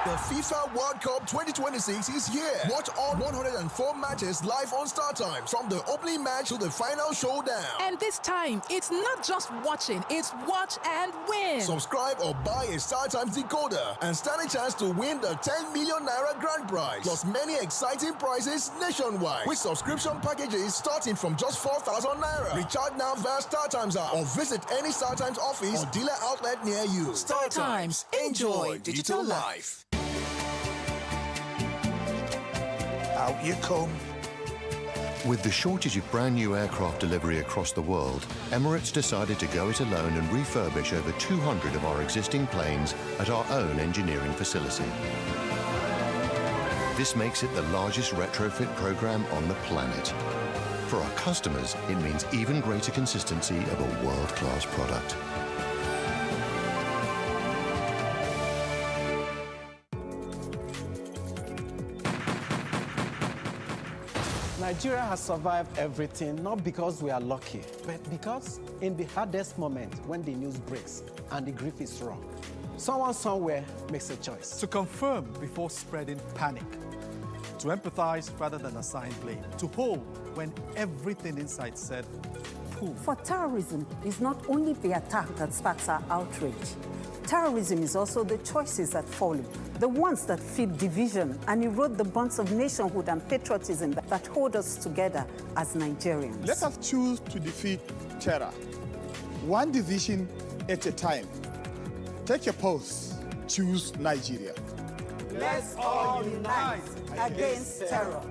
The FIFA World Cup 2026 is here. Watch all 104 matches live on Star Times, from the opening match to the final showdown. And this time, it's not just watching, it's watch and win. Subscribe or buy a Star Times decoder and stand a chance to win the 10 million naira grand prize, plus many exciting prizes nationwide, with subscription packages starting from just 4,000 naira. Recharge now via Star Times app or visit any Star Times office or dealer outlet near you. Star Times, enjoy digital life. Out you come. With the shortage of brand new aircraft delivery across the world, Emirates decided to go it alone and refurbish over 200 of our existing planes at our own engineering facility. This makes it the largest retrofit program on the planet. For our customers, it means even greater consistency of a world-class product. Nigeria has survived everything, not because we are lucky, but because in the hardest moment, when the news breaks and the grief is raw, someone somewhere makes a choice. To confirm before spreading panic. To empathize rather than assign blame. To hold when everything inside said, pooh. For terrorism, it's not only the attack that sparks our outrage. Terrorism is also the choices that follow, the ones that feed division and erode the bonds of nationhood and patriotism that hold us together as Nigerians. Let us choose to defeat terror, one division at a time. Take your post. Choose Nigeria. Let's all unite against terror.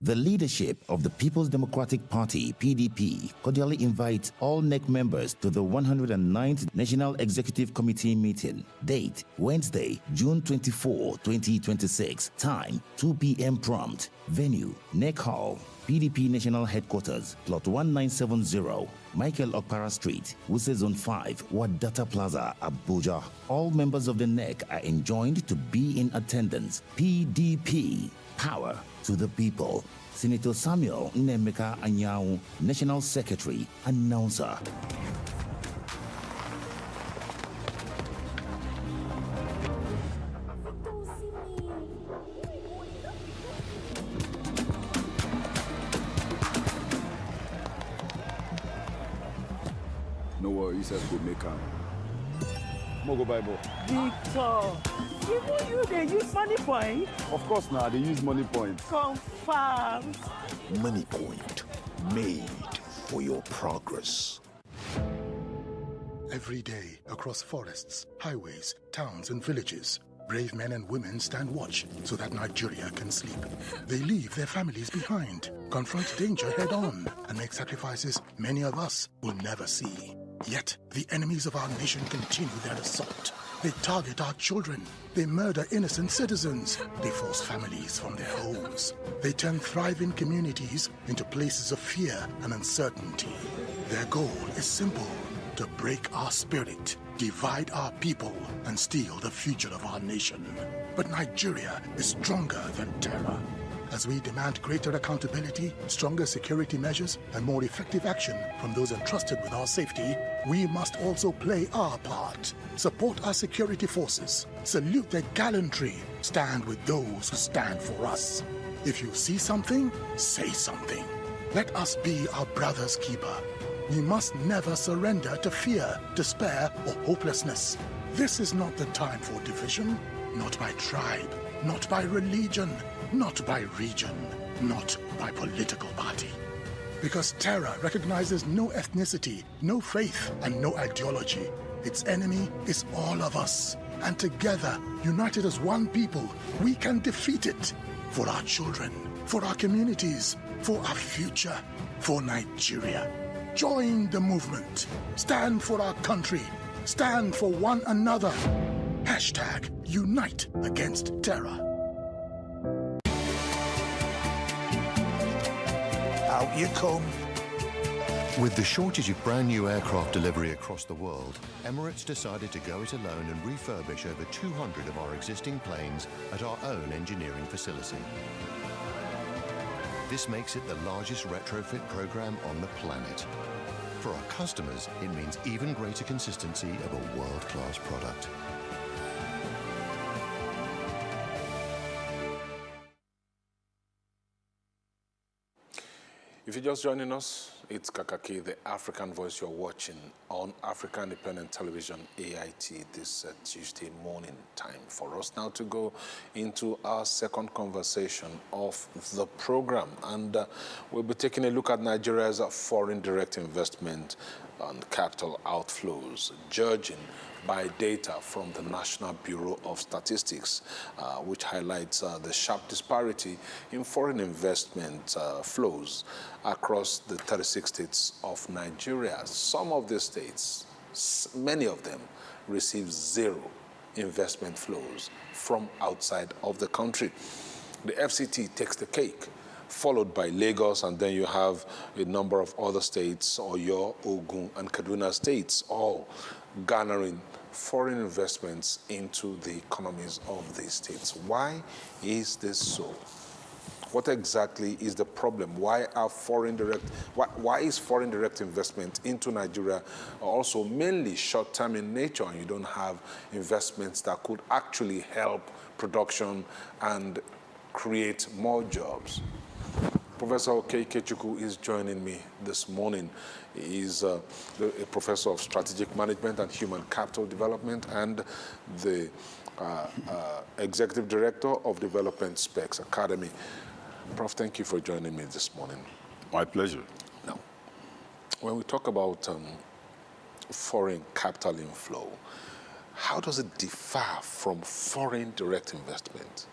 The leadership of the People's Democratic Party, PDP, cordially invites all NEC members to the 109th National Executive Committee meeting. Date, Wednesday, June 24, 2026. Time, 2 p.m. prompt. Venue, NEC Hall, PDP National Headquarters, Plot 1970, Michael Okpara Street, Wuse Zone 5, Wadata Plaza, Abuja. All members of the NEC are enjoined to be in attendance. PDP, power to the people. Senator Samuel Nnemeka Anyao, National Secretary, announcer. No worries, says good make am. Mogo Bible. Victor, even you, they use money point. Of course now, they use money point. Confirm. Money point, made for your progress. Every day, across forests, highways, towns, and villages, brave men and women stand watch so that Nigeria can sleep. They leave their families behind, confront danger head-on, and make sacrifices many of us will never see. Yet, the enemies of our nation continue their assault. They target our children. They murder innocent citizens. They force families from their homes. They turn thriving communities into places of fear and uncertainty. Their goal is simple: to break our spirit, divide our people, and steal the future of our nation. But Nigeria is stronger than terror. As we demand greater accountability, stronger security measures, and more effective action from those entrusted with our safety, we must also play our part. Support our security forces. Salute their gallantry. Stand with those who stand for us. If you see something, say something. Let us be our brother's keeper. We must never surrender to fear, despair, or hopelessness. This is not the time for division, not by tribe, not by religion, not by region, not by political party. Because terror recognizes no ethnicity, no faith, and no ideology. Its enemy is all of us. And together, united as one people, we can defeat it. For our children, for our communities, for our future, for Nigeria. Join the movement. Stand for our country. Stand for one another. Hashtag Unite Against Terror. Out you come. With the shortage of brand new aircraft delivery across the world, Emirates decided to go it alone and refurbish over 200 of our existing planes at our own engineering facility. This makes it the largest retrofit program on the planet. For our customers, it means even greater consistency of a world-class product. If you're just joining us, it's Kakaaki, the African voice you're watching on African Independent Television, AIT, this Tuesday morning time. For us now to go into our second conversation of the program. And we'll be taking a look at Nigeria's foreign direct investment and capital outflows, judging by data from the National Bureau of Statistics, which highlights the sharp disparity in foreign investment flows across the 36 states of Nigeria. Some of the states, many of them, receive zero investment flows from outside of the country. The FCT takes the cake, followed by Lagos, and then you have a number of other states, Oyo, Ogun, and Kaduna states, all garnering foreign investments into the economies of these states. Why is this so? What exactly is the problem? Why is foreign direct investment into Nigeria also mainly short-term in nature, and you don't have investments that could actually help production and create more jobs? Professor Okechukwu is joining me this morning. He is a professor of strategic management and human capital development and the executive director of Development Specs Academy. Prof, thank you for joining me this morning. My pleasure. Now, when we talk about foreign capital inflow, how does it differ from foreign direct investment?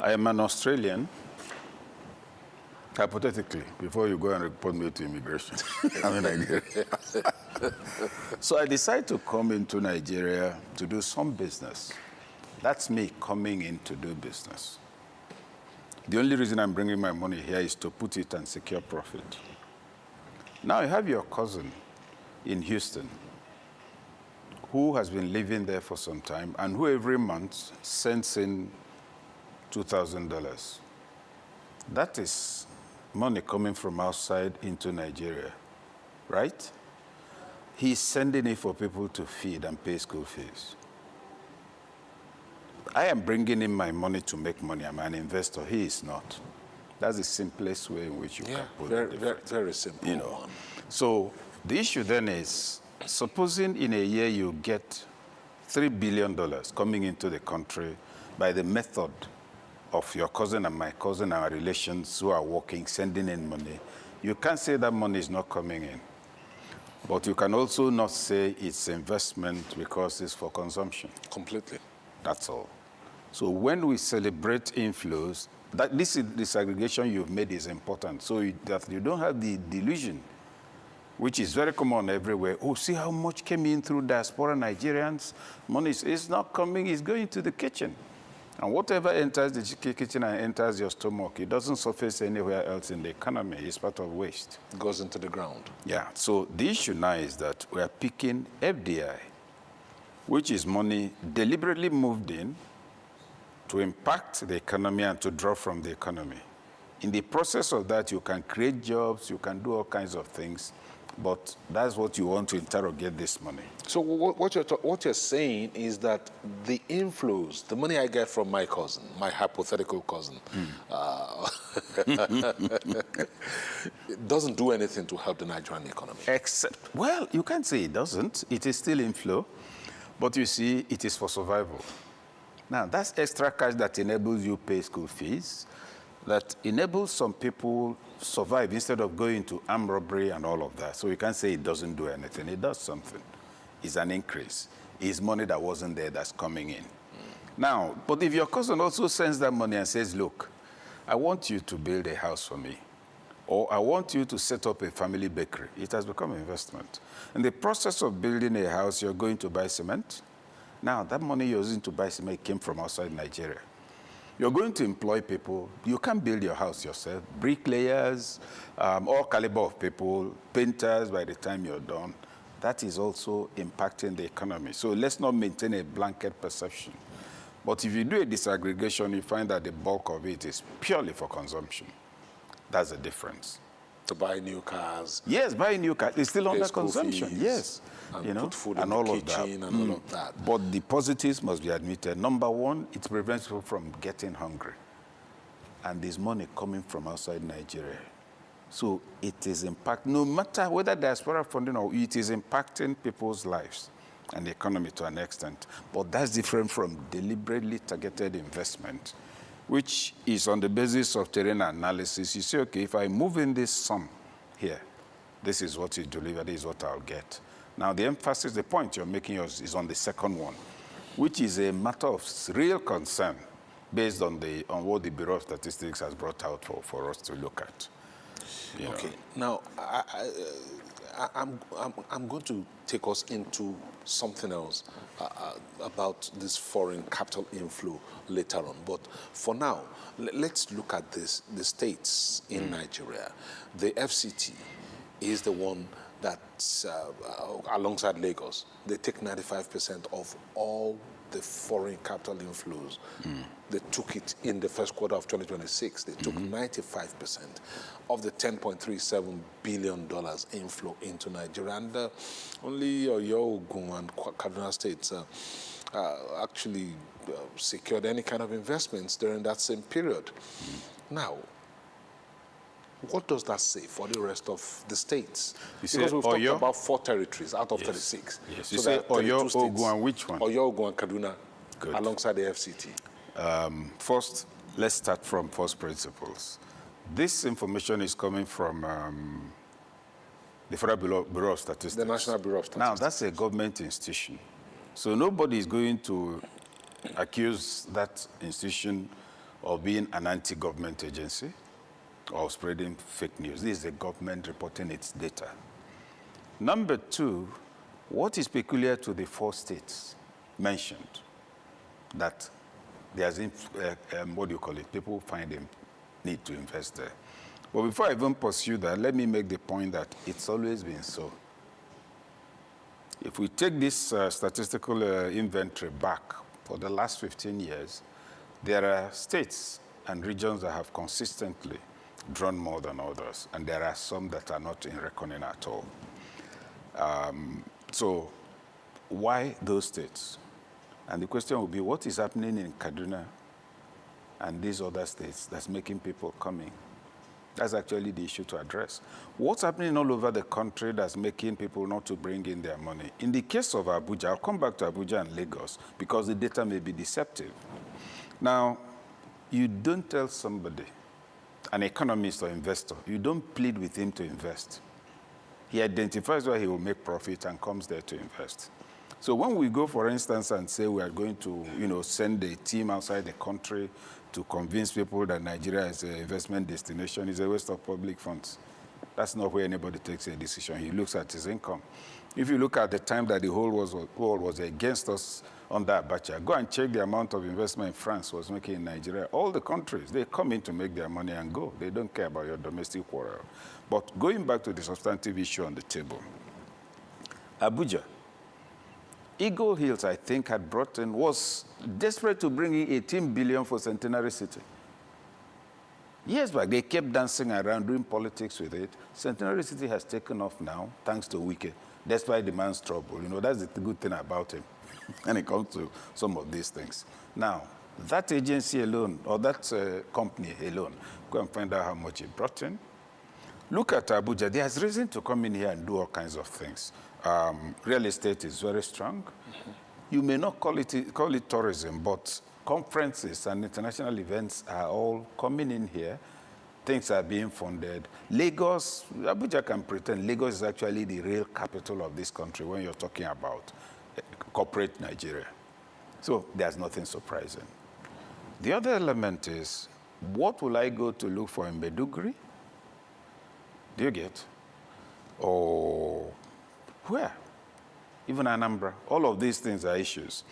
I am an Australian. Hypothetically, before you go and report me to immigration, I'm in Nigeria. So I decided to come into Nigeria to do some business. That's me coming in to do business. The only reason I'm bringing my money here is to put it and secure profit. Now you have your cousin in Houston who has been living there for some time and who every month sends in $2,000. That is money coming from outside into Nigeria, right? He's sending it for people to feed and pay school fees. I am bringing in my money to make money. I'm an investor. He is not. That's the simplest way in which you can put it. Very simple. You know. So the issue then is, supposing in a year you get $3 billion coming into the country by the method of your cousin and my cousin, our relations who are working, sending in money, you can't say that money is not coming in. But you can also not say it's investment because it's for consumption. Completely. That's all. So when we celebrate inflows, this disaggregation you've made is important, so that you don't have the delusion, which is very common everywhere. Oh, see how much came in through diaspora Nigerians? Money is not coming, it's going to the kitchen. And whatever enters the kitchen and enters your stomach, it doesn't surface anywhere else in the economy. It's part of waste. It goes into the ground. Yeah, so the issue now is that we are picking FDI, which is money deliberately moved in to impact the economy and to draw from the economy. In the process of that, you can create jobs, you can do all kinds of things, but that's what you want to interrogate this money. So what you're saying is that the inflows, the money I get from my cousin, my hypothetical cousin, it doesn't do anything to help the Nigerian economy. Except, well, you can't say it doesn't. It is still inflow, but you see, it is for survival. Now, that's extra cash that enables you pay school fees, that enables some people survive instead of going to armed robbery and all of that. So you can't say it doesn't do anything. It does something. It's an increase. It's money that wasn't there that's coming in. Now, but if your cousin also sends that money and says, look, I want you to build a house for me, or I want you to set up a family bakery, it has become an investment. In the process of building a house, you're going to buy cement. Now, that money you're using to buy cement came from outside Nigeria. You're going to employ people. You can't build your house yourself. Bricklayers, all caliber of people, painters by the time you're done. That is also impacting the economy. So let's not maintain a blanket perception. But if you do a disaggregation, you find that the bulk of it is purely for consumption. That's the difference. To buy new cars. Yes, buy new cars. It's still Pay under school consumption. fees, Yes. and put food and in all the of that. kitchen and all of that. But the positives must be admitted. Number one, it prevents people from getting hungry. And there's money coming from outside Nigeria. So it is no matter whether diaspora funding or it is impacting people's lives and the economy to an extent. But that's different from deliberately targeted investment, which is on the basis of terrain analysis. You say, okay, if I move in this sum here, this is what is delivered, this is what I'll get. Now, the emphasis, the point you're making is on the second one, which is a matter of real concern based on what the Bureau of Statistics has brought out for us to look at. Okay. Now, I'm going to take us into something else about this foreign capital inflow later on. But for now, let's look at the states in Nigeria. The FCT is the one that, alongside Lagos, they take 95% of all the foreign capital inflows. They took it in the first quarter of 2026. They took 95% of the $10.37 billion inflow into Nigeria. And only Oyo, Ogun, and Kaduna states actually secured any kind of investments during that same period. Now, what does that say for the rest of the states? Because we've talked about 4 territories out of 36. Yes, you say Oyo, Ogun, and which one? Oyo, Ogun, and Kaduna, alongside the FCT. First, let's start from first principles. This information is coming from the Federal Bureau of Statistics. The National Bureau of Statistics. Now, that's a government institution. So nobody is going to accuse that institution of being an anti-government agency or spreading fake news. This is the government reporting its data. Number two, what is peculiar to the 4 states mentioned that there's, what do you call it, people find a need to invest there. But before I even pursue that, let me make the point that it's always been so. If we take this statistical inventory back for the last 15 years, there are states and regions that have consistently drawn more than others, and there are some that are not in reckoning at all. So why those states? And the question will be, what is happening in Kaduna and these other states that's making people coming? That's actually the issue to address. What's happening all over the country that's making people not to bring in their money? In the case of Abuja, I'll come back to Abuja and Lagos because the data may be deceptive. Now, you don't tell somebody, an economist or investor, you don't plead with him to invest. He identifies where he will make profit and comes there to invest. So when we go, for instance, and say we are going to, send a team outside the country to convince people that Nigeria is an investment destination, it's a waste of public funds. That's not where anybody takes a decision. He looks at his income. If you look at the time that the whole world was against us under Abacha, go and check the amount of investment France was making in Nigeria. All the countries, they come in to make their money and go. They don't care about your domestic quarrel. But going back to the substantive issue on the table, Abuja, Eagle Hills, I think, was desperate to bring in 18 billion for Centenary City. Years back, they kept dancing around, doing politics with it. Centenary City has taken off now, thanks to Wike, despite the man's trouble. That's the good thing about him when it comes to some of these things. Now, that agency alone, or that company alone, go and find out how much it brought in. Look at Abuja. There's reason to come in here and do all kinds of things. Real estate is very strong. You may not call it tourism, but conferences and international events are all coming in here. Things are being funded. Lagos, Abuja can pretend Lagos is actually the real capital of this country when you're talking about corporate Nigeria. So there's nothing surprising. The other element is, what will I go to look for in Maiduguri? Do you get? Or where? Even Anambra. All of these things are issues.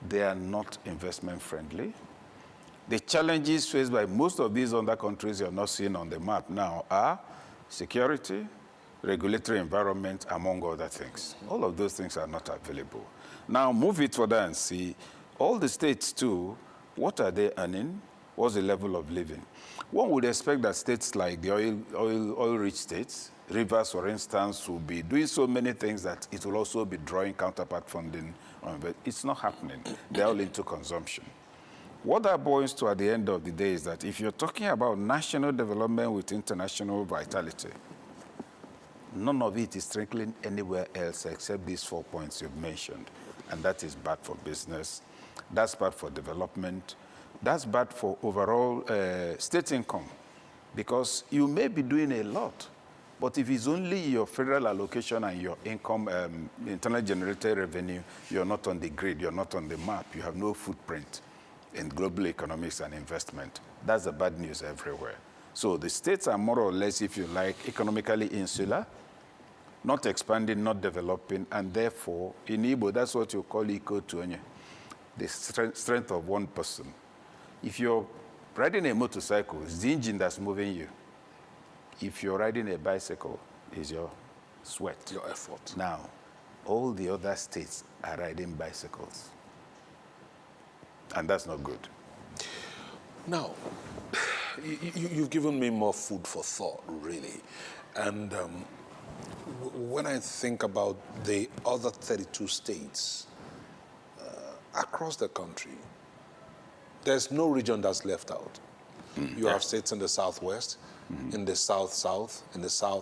They are not investment friendly. The challenges faced by most of these other countries you're not seeing on the map now are security, regulatory environment, among other things. All of those things are not available. Now move it further and see all the states too, what are they earning? What's the level of living? One would expect that states like the oil-rich states, Rivers, for instance, will be doing so many things that it will also be drawing counterpart funding on, but it's not happening. They're all into consumption. What that boils to at the end of the day is that if you're talking about national development with international vitality, none of it is trickling anywhere else except these 4 points you've mentioned. And that is bad for business, that's bad for development, that's bad for overall state income, because you may be doing a lot, but if it's only your federal allocation and your income, internally generated revenue, you're not on the grid, you're not on the map, you have no footprint in global economics and investment. That's the bad news everywhere. So the states are more or less, if you like, economically insular, not expanding, not developing, and therefore, in Igbo, that's what you call Iko Tuonye, the strength of one person. If you're riding a motorcycle, it's the engine that's moving you. If you're riding a bicycle, it's your sweat. Your effort. Now, all the other states are riding bicycles. And that's not good. Now, you've given me more food for thought, really. And when I think about the other 32 states across the country, there's no region that's left out. You have states in the southwest, in the south-south, in the